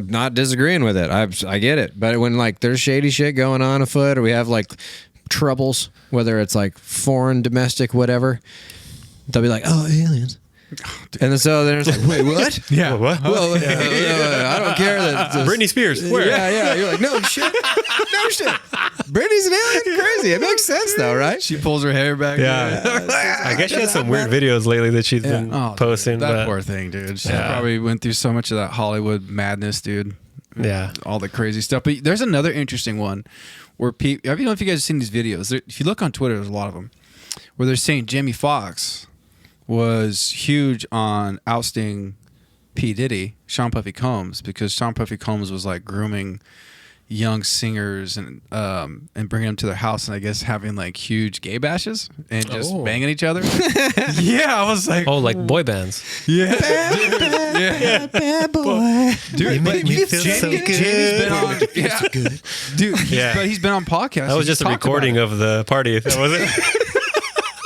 not disagreeing with it. I get it. But when like there's shady shit going on afoot, or we have like troubles, whether it's like foreign, domestic, whatever, they'll be like, oh, aliens. And then so they're just like, wait, what? Yeah. What? Well, I don't care that Britney Spears. Where? Yeah. You're like, no shit. No shit. Britney's an alien? Crazy. It makes sense though, right? She pulls her hair back. Yeah. I guess she has some weird videos lately that she's been posting. That but poor thing, dude. She Yeah. probably went through so much of that Hollywood madness, dude. Yeah. All the crazy stuff. But there's another interesting one where people, I don't know if you guys have seen these videos. If you look on Twitter, there's a lot of them where they're saying Jamie Foxx was huge on ousting P. Diddy, Sean Puffy Combs, because Sean Puffy Combs was like grooming young singers and bringing them to their house, and I guess having like huge gay bashes and just banging each other. Yeah, I was like, like boy bands. yeah, Bad boy. dude. But me feel so good. Jamie's been on, dude. But he's been on podcasts. That was just a recording of the party. That wasn't.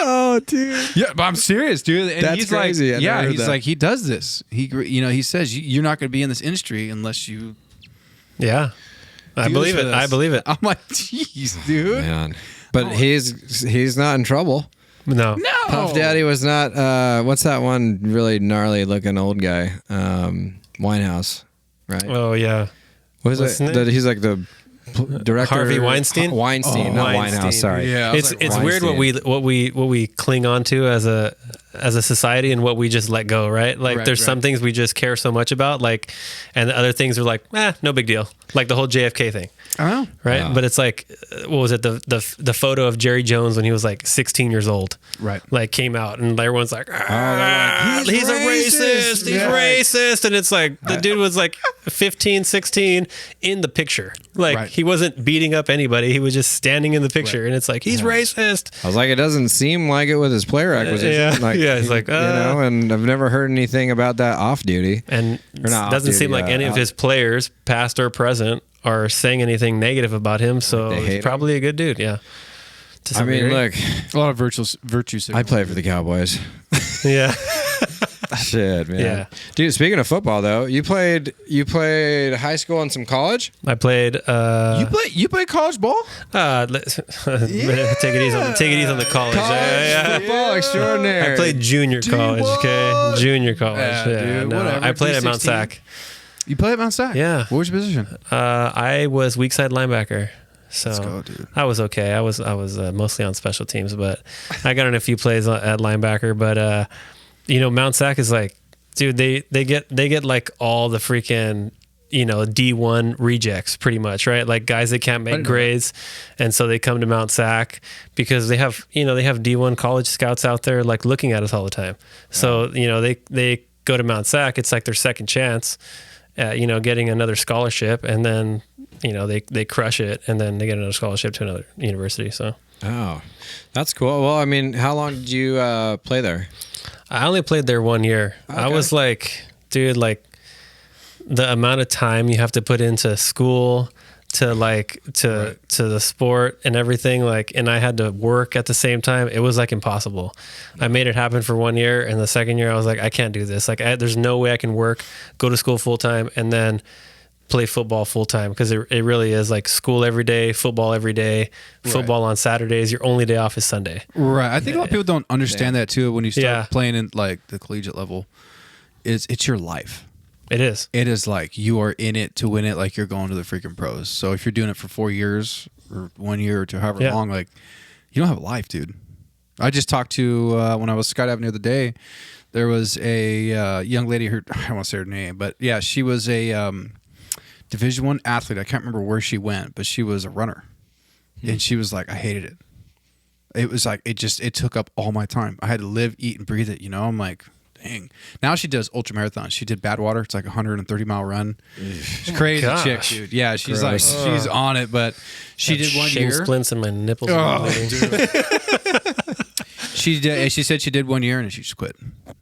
Oh, dude. Yeah, but I'm serious, dude. And That's he's crazy. I like, never heard he's that. like, he does this. He says you're not going to be in this industry unless you. Yeah. I do believe this it. for I this. believe it. I'm like, jeez, dude. Man. But he's not in trouble. No. No, Puff Daddy was not. What's that one really gnarly looking old guy? Winehouse, right? Oh yeah. What is what's it? his name? He's like the director. Harvey Weinstein? Weinstein, not Weinstein. Winehouse. Sorry. Yeah, I was It's like, weird what we cling on to as a society and what we just let go, right? Like Right, there's right. some things we just care so much about, like, and the other things are like, no big deal. Like the whole JFK thing. I don't know. Right. Wow. But it's like, what was it? The photo of Jerry Jones when he was like 16 years old, Right. like came out and everyone's like, they're like, he's a racist. He's Yeah. racist. And it's like, the dude was like 15, 16 in the picture. Like Right. he wasn't beating up anybody. He was just standing in the picture. Right. And it's like, he's racist. I was like, it doesn't seem like it with his player acquisition. Yeah. Like, Yeah, it's like, and I've never heard anything about that off duty. And Or not it doesn't off-duty, seem like any of his players, past or present, are saying anything negative about him. So They hate he's him. probably a good dude. Yeah. To I some mean, degree. look, A lot of virtue I signals. play for the Cowboys. Yeah. Shit, man. Yeah. Dude, speaking of football though, you played high school and some college? I played. You play college ball? Take it easy on the college. Yeah. Football extraordinary. I played junior college. what? Okay, junior college. Yeah, Yeah, dude, no, whatever. I played at Mount 316. Sac. You play at Mount Sac? Yeah. What was your position? I was weak side linebacker. So Let's go, dude. I was okay. I was mostly on special teams, but I got in a few plays at linebacker. But Mount Sac is like, dude, they get like all the freaking D1 rejects pretty much, right? Like guys that can't make grades. And so they come to Mount Sac because they have D1 college scouts out there like looking at us all the time. So, they go to Mount Sac. It's like their second chance at, getting another scholarship. And then, they crush it and then they get another scholarship to another university. So. Oh, that's cool. Well, I mean, how long did you play there? I only played there 1 year. Okay. I was like, dude, like the amount of time you have to put into school to the sport and everything, like, and I had to work at the same time. It was like impossible. I made it happen for 1 year, and the second year I was like, I can't do this. Like, there's no way I can work, go to school full time, and then play football full time, because it really is like school every day, football every day, football on Saturdays. Your only day off is Sunday. Right. I think a lot of people don't understand that too when you start playing in like the collegiate level. It's your life. It is. It is like you are in it to win it, like you're going to the freaking pros. So if you're doing it for 4 years or 1 year or however long, like you don't have a life, dude. I just talked to when I was skydiving the other day. There was a young lady. I don't want to say her name, but yeah, she was a Division I athlete. I can't remember where she went, but she was a runner, and she was like, I hated it. It was like it took up all my time. I had to live, eat, and breathe it. I'm like, dang. Now she does ultra marathons. She did Badwater. It's like a 130-mile run. She's crazy chick, dude. Yeah, she's Gross. like she's on it, but she did 1 year. Splints in my nipples. Dude. She said she did 1 year and she just quit.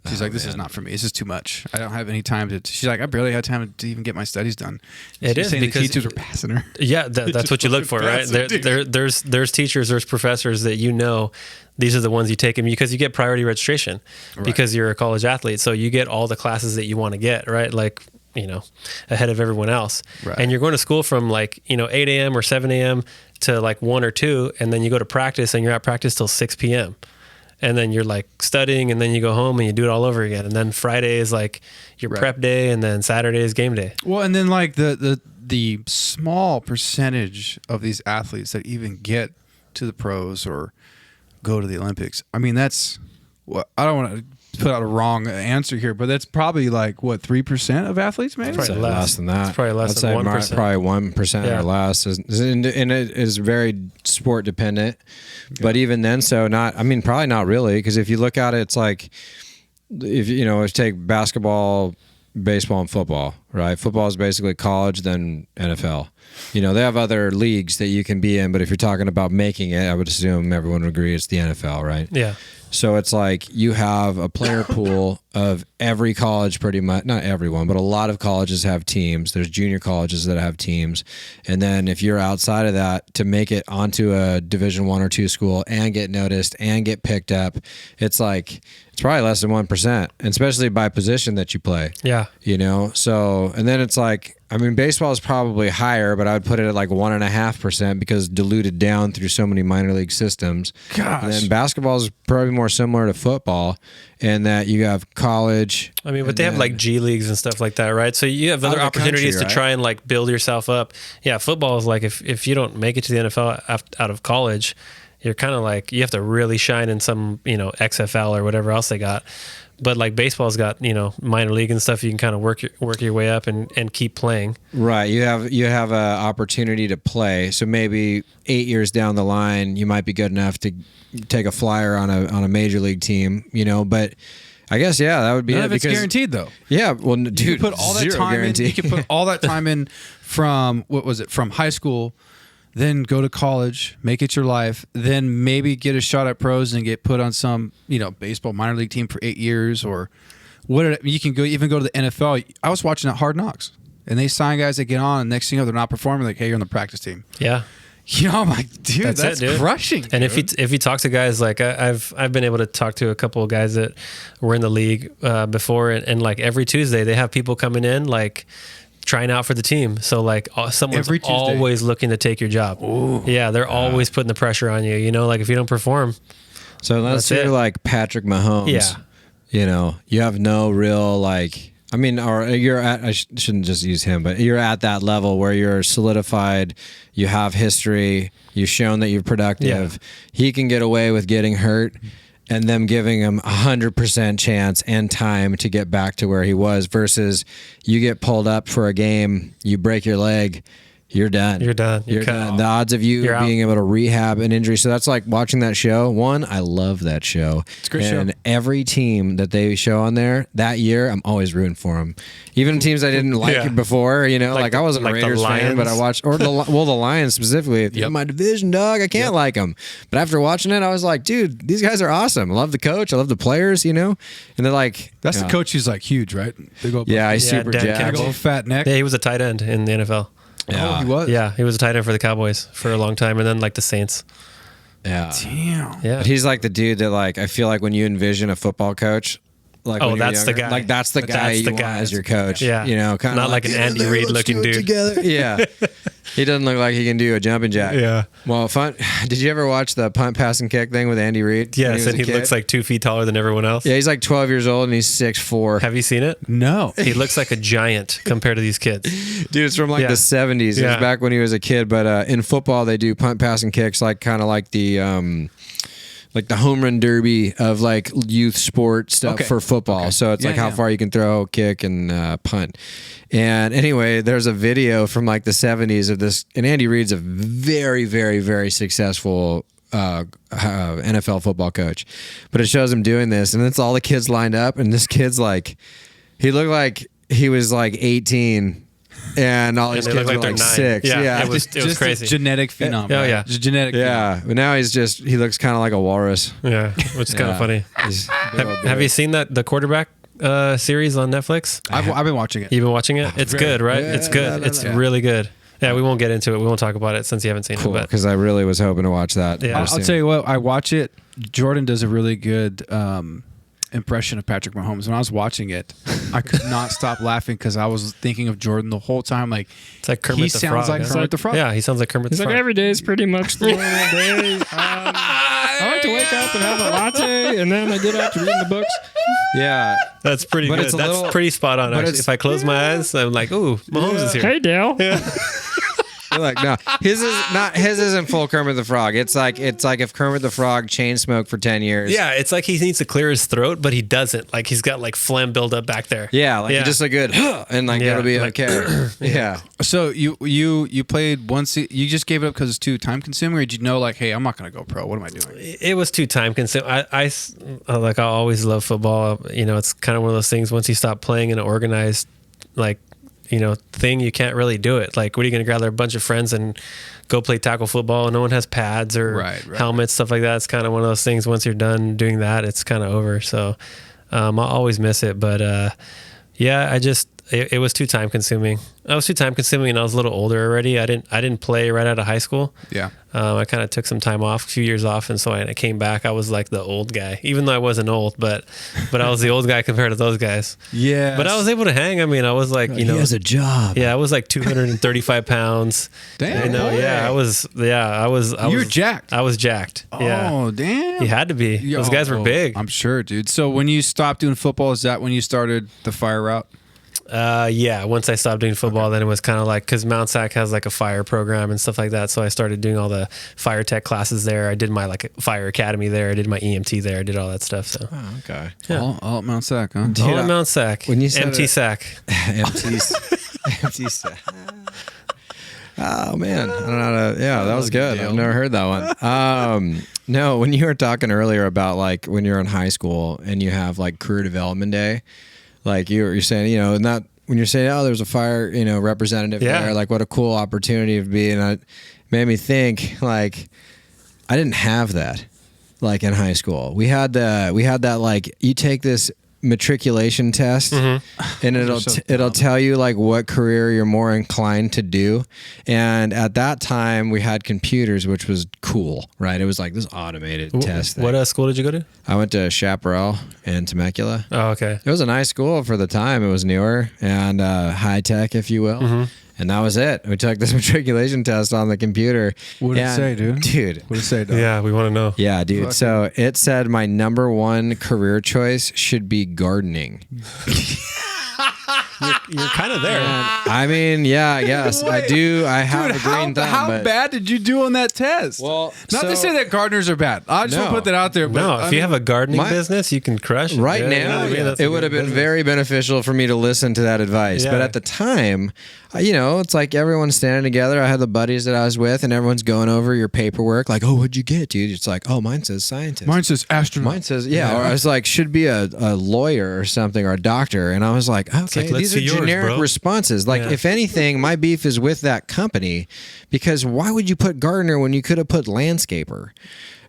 She's like, this is not for me. This is too much. I don't have any time to. She's like, I barely had time to even get my studies done. It is because the teachers are passing her. Yeah, that's what you look for, right? There's teachers, there's professors that these are the ones you take them because you get priority registration because you're a college athlete. So you get all the classes that you want to get, right? Like, ahead of everyone else. Right. And you're going to school from like, 8 a.m. or 7 a.m. to like 1 or 2. And then you go to practice and you're at practice till 6 p.m. And then you're like studying, and then you go home and you do it all over again. And then Friday is like your prep day, and then Saturday is game day. Well, and then like the small percentage of these athletes that even get to the pros or go to the Olympics. I mean, that's what I don't want to put out a wrong answer here, but that's probably like what 3% of athletes, maybe Probably less than that. It's probably less than 1%. Probably 1% or less, and it is very sport dependent. But even then, probably not really, because if you look at it, it's like if take basketball, baseball, and football, right? Football is basically college, then NFL. They have other leagues that you can be in, but if you're talking about making it, I would assume everyone would agree it's the NFL, right? Yeah. So it's like you have a player pool of every college, pretty much, not everyone, but a lot of colleges have teams. There's junior colleges that have teams. And then if you're outside of that, to make it onto a Division I or II school and get noticed and get picked up, it's probably less than 1%, especially by position that you play. Yeah. So, and then it's like, baseball is probably higher, but I would put it at like 1.5% because diluted down through so many minor league systems. Gosh. And then basketball is probably more similar to football in that you have college. But they have like G leagues and stuff like that, right? So you have other opportunities to try and like build yourself up. Yeah, football is like if you don't make it to the NFL out of college, you're kind of like you have to really shine in some XFL or whatever else they got. But like baseball's got minor league and stuff, you can kind of work your way up and keep playing. Right. You have an opportunity to play. So maybe 8 years down the line, you might be good enough to take a flyer on a major league team. But I guess that would be None of it's guaranteed though. Yeah. Well, dude, you can put all that time guarantee. in. You can put all that time in from from high school. Then go to college, make it your life, then maybe get a shot at pros and get put on some, baseball minor league team for 8 years or what. You can even go to the NFL. I was watching that Hard Knocks, and they sign guys that get on, and next thing you know, they're not performing. Like, hey, you're on the practice team. Yeah. I'm like, dude, that's crushing. And dude. if you talk to guys, like I've been able to talk to a couple of guys that were in the league before, and like every Tuesday they have people coming in like trying out for the team. So like someone's always looking to take your job. Ooh, yeah, they're always putting the pressure on you. Like if you don't perform. So unless you're like Patrick Mahomes, you have no real like. Or you're at. I shouldn't just use him, but you're at that level where you're solidified. You have history. You've shown that you're productive. Yeah. He can get away with getting hurt and them giving him 100% chance and time to get back to where he was versus you get pulled up for a game, you break your leg, you're done. You're done. You're done. The odds of you being able to rehab an injury. So that's like watching that show. One, I love that show. It's a great show. And every team that they show on there that year, I'm always rooting for them. Even teams I didn't like before, you know, like I wasn't a Raiders fan, but I watched, the Lions specifically. In my division, dog, I can't like them. But after watching it, I was like, dude, these guys are awesome. I love the coach. I love the players, you know? And they're like... That's the coach who's like huge, right? Big old he's super jacked. Big old fat neck. Yeah, he was a tight end in the NFL. Yeah. Oh, he was? Yeah, he was a tight end for the Cowboys for a long time, and then like the Saints. Yeah. Damn. Yeah. But he's like the dude that like, I feel like when you envision a football coach, like when that's you're the guy. Like that's the guy you want as your coach. Yeah. You know, kind of not like an Andy Reid looking dude. Yeah. He doesn't look like he can do a jumping jack. Yeah. Well, fun. Did you ever watch the punt, pass, and kick thing with Andy Reid? Yes, and he looks like 2 feet taller than everyone else. Yeah, he's like 12 years old and he's 6'4". Have you seen it? No. He looks like a giant compared to these kids. Dude, it's from like the 70s. It was back when he was a kid. But in football, they do punt, pass, and kicks like kind of like the home run derby of like youth sport stuff for football. So it's like how far you can throw, kick, and punt. And anyway, there's a video from like the 70s of this, and Andy Reid's a very, very, very successful NFL football coach. But it shows him doing this, and it's all the kids lined up, and this kid's like, he looked like he was like 18. And all these kids were like 6. Yeah, it was crazy. A genetic phenom. Oh, yeah. Just genetic. Yeah, but now he looks kind of like a walrus. Yeah, which is kind of funny. Have you seen the quarterback series on Netflix? I've been watching it. You've been watching it? It's good, right? Yeah, it's good. It's really good. Yeah, we won't get into it. We won't talk about it since you haven't seen it. Because I really was hoping to watch that. Yeah. I'll tell you what, I watch it. Jordan does a really good impression of Patrick Mahomes. When I was watching it, I could not stop laughing because I was thinking of Jordan the whole time. Like, it's like Kermit he the sounds Frog. like Kermit the Frog. Yeah, he sounds like Kermit the Frog. He's like, every day is pretty much the normal day. I like to wake up and have a latte, and then I get out to reading the books. Yeah, that's pretty good. That's pretty spot on. Actually, if I close my eyes, I'm like, "Ooh, Mahomes is here." Hey, Dale. Yeah. You're like, no, his isn't full Kermit the Frog. It's like if Kermit the Frog chain smoked for 10 years. Yeah, it's like he needs to clear his throat, but he doesn't. Like he's got like phlegm buildup back there. Yeah, just a good and like it'll be okay. Yeah. So you played once. You just gave it up because it's too time consuming, or did you know like, hey, I'm not gonna go pro. What am I doing? It was too time consuming. I always love football. You know, it's kind of one of those things. Once you stop playing in an organized thing, you can't really do it. Like, what are you going to gather a bunch of friends and go play tackle football? And no one has pads or helmets, stuff like that. It's kind of one of those things. Once you're done doing that, it's kind of over. So I'll always miss it. But it was too time consuming. I was too time consuming, and I was a little older already. I didn't play right out of high school. Yeah. I kind of took some time off, a few years off, and so I came back. I was like the old guy, even though I wasn't old, but I was the old guy compared to those guys. Yeah. But I was able to hang. I mean, I was like, he has a job. Yeah, I was like 235 pounds. Damn. I know. Yeah, I was. You were jacked. I was jacked. Yeah. Oh, damn. You had to be. Those guys were big. I'm sure, dude. So when you stopped doing football, is that when you started the fire route? Yeah, once I stopped doing football, then it was kind of like, because Mount Sac has like a fire program and stuff like that. So I started doing all the fire tech classes there. I did my like fire academy there. I did my EMT there. I did all that stuff. So okay, yeah. All at Mount Sac, huh? All at Mount Sac. When you said empty sack. empty sack. Oh man, I don't know how to. Yeah, that was good. I've never heard that one. No, when you were talking earlier about like when you're in high school and you have like career development day. Like you're saying, not when you're saying, oh, there's a fire, representative there, like what a cool opportunity it would be. And it made me think, like, I didn't have that, like in high school. We had that, like, you take this matriculation test and it'll tell you like what career you're more inclined to do. And at that time we had computers, which was cool, right? It was like this automated test thing. What school did you go to? I went to Chaparral in Temecula. Oh, okay. It was a nice school for the time. It was newer and high tech, if you will. And that was it. We took this matriculation test on the computer. What did it say, dude? Dude. What did it say, dog? Yeah, we want to know. Yeah, dude. So it said my number one career choice should be gardening. you're kind of there. I mean, yeah, I guess I do. I have a green thumb. How but bad did you do on that test? Well, not to say that gardeners are bad. I just want to put that out there. But No, if you have a gardening business, you can crush it. Right Yeah, you know now, what I mean? That's it a would good have been business. very beneficial for me to listen to that advice. Yeah. But at the time, it's like everyone's standing together. I had the buddies that I was with, and everyone's going over your paperwork. Like, oh, what'd you get, dude? It's like, oh, mine says scientist. mine says astronaut. Mine says, yeah. Or I was like, should be a lawyer or something, or a doctor. And I was like, okay, like, let's these are see yours, generic bro. responses. Like, Yeah. if anything, my beef is with that company, because why would you put gardener when you could have put landscaper?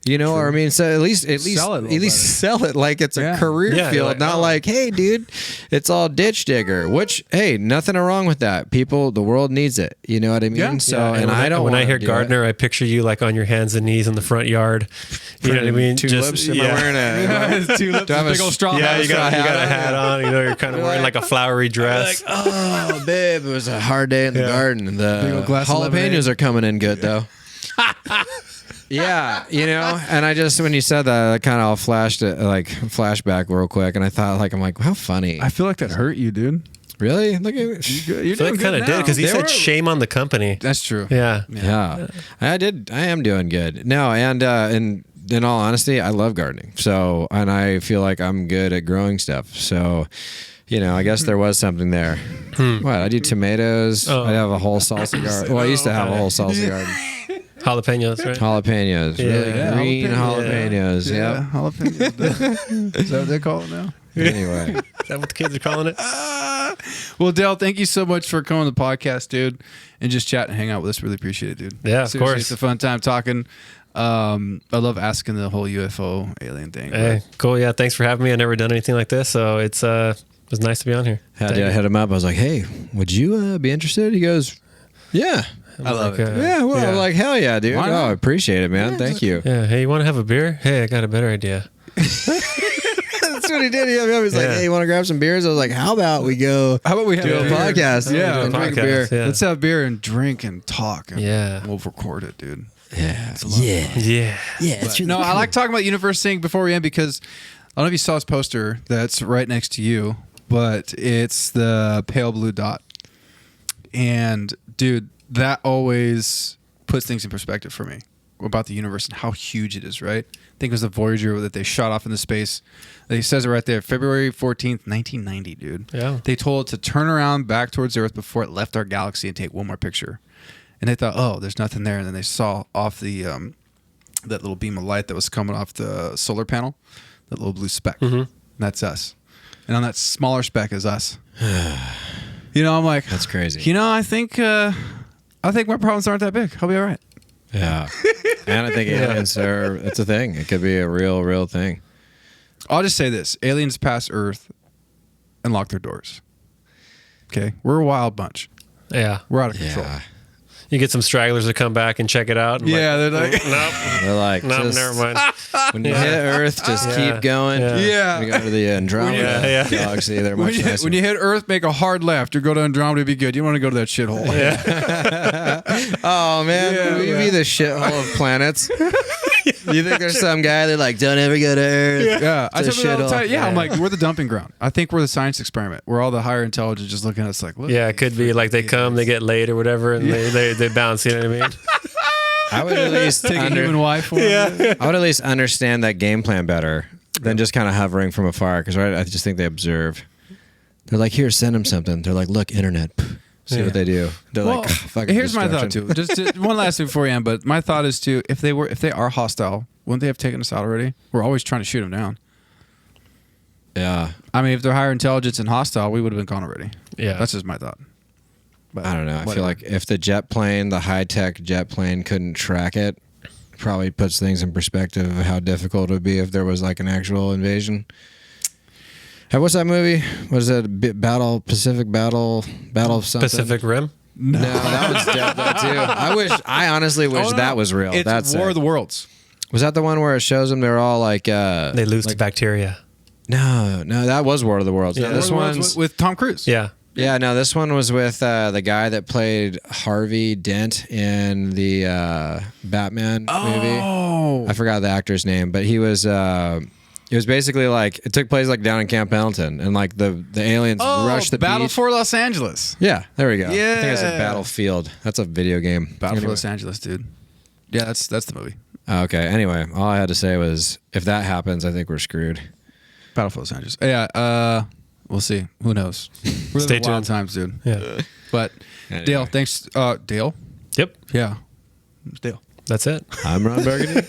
Or I mean, so at least Sell it a little better. sell it like it's a Yeah. career Yeah, field, like, not like, hey, dude, it's all ditch digger. Which, hey, nothing wrong with that. People, the world needs it. You know what I mean? Yeah. So, Yeah, and I don't. When I wanna hear do gardener, I picture you like on your hands and knees in the front yard. You know what I mean? Tulips. Am I wearing a Tulips, Do I have a big old straw. Yeah, hat. you got a hat on. You're kind of wearing like a flowery dress. Like, oh, babe, it was a hard day in the garden. Big The old glass of lemonade. jalapenos are coming in good, though. Yeah, and I just, when you said that, I kind of all flashback real quick, and I thought, I'm like, how funny. I feel like that hurt you, dude. Really? Look at me. You're I feel doing like kind good of did because he now. said shame on the company. That's true. Yeah. Yeah, I am doing good. No, and in all honesty, I love gardening. So, and I feel like I'm good at growing stuff. So, I guess there was something there. What? I do tomatoes. Oh. I have a whole salsa garden. Well, I used to have a whole salsa garden. Jalapenos, right? Jalapenos. Yeah. Really Yeah, green jalapeno. jalapenos. Yeah, Yep. jalapenos. Is that what they call it now? Anyway. Is that what the kids are calling it? Well, Dale, thank you so much for coming to the podcast, dude, and just chat and hang out with us. Really appreciate it, dude. Yeah, of Seriously, course. It's a fun time talking. I love asking the whole UFO alien thing. Hey, cool. Yeah, thanks for having me. I've never done anything like this, so it was nice to be on here. I hit him up. I was like, hey, would you be interested? He goes, yeah. I love it, dude. Yeah, well, I'm like, hell yeah, dude. Why Oh, not? I appreciate it, man. Thank you. Yeah. Hey, you want to have a beer? Hey, I got a better idea. That's what he did. He was like, Yeah. hey, you want to grab some beers? I was like, how about we go How about we have do a beer? podcast? Yeah, and drink a podcast, beer. yeah. Let's have beer and drink and talk. And Yeah. we'll record it, dude. Yeah. Yeah. But, no, I like talking about universe thing before we end because I don't know if you saw his poster that's right next to you, but it's the pale blue dot. And dude, that always puts things in perspective for me about the universe and how huge it is, right? I think it was the Voyager that they shot off into space. It says it right there, February 14th, 1990, dude. Yeah. They told it to turn around back towards Earth before it left our galaxy and take one more picture. And they thought, oh, there's nothing there. And then they saw off the that little beam of light that was coming off the solar panel, that little blue speck. Mm-hmm. That's us. And on that smaller speck is us. I'm like, That's crazy. I think my problems aren't that big. I'll be all right. Yeah. And I think aliens it's a thing. It could be a real thing. I'll just say this. Aliens pass Earth and lock their doors. Okay? We're a wild bunch. Yeah. We're out of control. Yeah. You get some stragglers to come back and check it out. And Yeah, they're like... nope. They're like, Nope, just, never mind. when you hit Earth, just Yeah. keep going. Yeah. Yeah. We go to the Andromeda Yeah. galaxy. They're When much you, nicer. when you hit Earth, make a hard left. You go to Andromeda, be good. You want to go to that shithole. Oh man, Yeah, we be the shithole of planets. You think there's some guy that like don't ever go to Earth? Yeah, I It's a tell people all the shithole. time, yeah, I'm like, we're the dumping ground. I think we're the science experiment. We're all the higher intelligence just looking at us like, look. Yeah, it could be like they come, they get laid or whatever, and they bounce. You know what I mean? I would at least Take a human wife for Yeah. I would at least understand that game plan better than just kind of hovering from afar. Because I just think they observe. They're like, here, send them something. They're like, look, internet. See Yeah. what they do. They're Well, like, fucking here's my thought destruction. too. Just one last thing before we end, but my thought is too, if they are hostile, wouldn't they have taken us out already? We're always trying to shoot them down. Yeah. I mean, if they're higher intelligence and hostile, we would have been gone already. Yeah. That's just my thought. But I don't know. I whatever. feel like if the high-tech jet plane couldn't track it, probably puts things in perspective of how difficult it would be if there was like an actual invasion. Hey, what's that movie? What is that? Pacific Battle something? Pacific Rim. No, that was dead though too. I honestly wish Oh, no. that was real. It's That's War it. of the Worlds. Was that the one where it shows them they're all like They lose to bacteria. No, that was War of the Worlds. Yeah. No, this War of the Worlds one's with Tom Cruise. Yeah. yeah, no, this one was with the guy that played Harvey Dent in the Batman movie. Oh. I forgot the actor's name, but he was It was basically like it took place like down in Camp Pendleton, and like the aliens rushed the Battle beach. for Los Angeles. Yeah, there we go. Yeah. I think I said Battlefield. That's a video game. Battle for Anyway. Los Angeles, dude. Yeah, that's the movie. Okay. Anyway, all I had to say was if that happens, I think we're screwed. Battle for Los Angeles. Yeah. We'll see. Who knows? We're Stay living wild tuned. times, dude. Yeah. But Anyway. Dale, thanks. Dale. Yep. Yeah. It's Dale. That's it. I'm Ron Burgundy.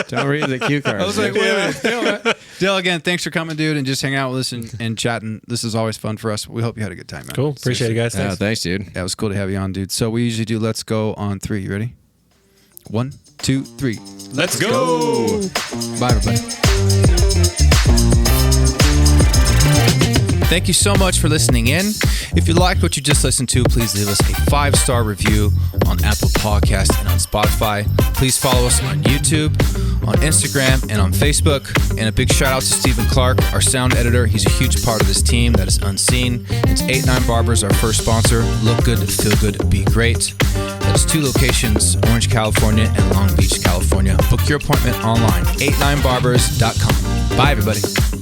Don't read the cue cards. I was like, wait a minute. Dale, again, thanks for coming, dude, and just hanging out with us and chatting. This is always fun for us. We hope you had a good time, man. Cool. Appreciate it, guys. Yeah, Thanks. thanks, dude. Yeah, it was cool to have you on, dude. So we usually do Let's Go on 3. You ready? 1, 2, 3. Let's go. Bye, everybody. Thank you so much for listening in. If you liked what you just listened to, please leave us a 5-star review on Apple Podcast and on Spotify. Please follow us on YouTube, on Instagram, and on Facebook. And a big shout out to Stephen Clark, our sound editor. He's a huge part of this team that is unseen. It's 89 Barbers, our first sponsor. Look good, feel good, be great. That is 2 locations, Orange, California, and Long Beach, California. Book your appointment online, 89barbers.com. Bye, everybody.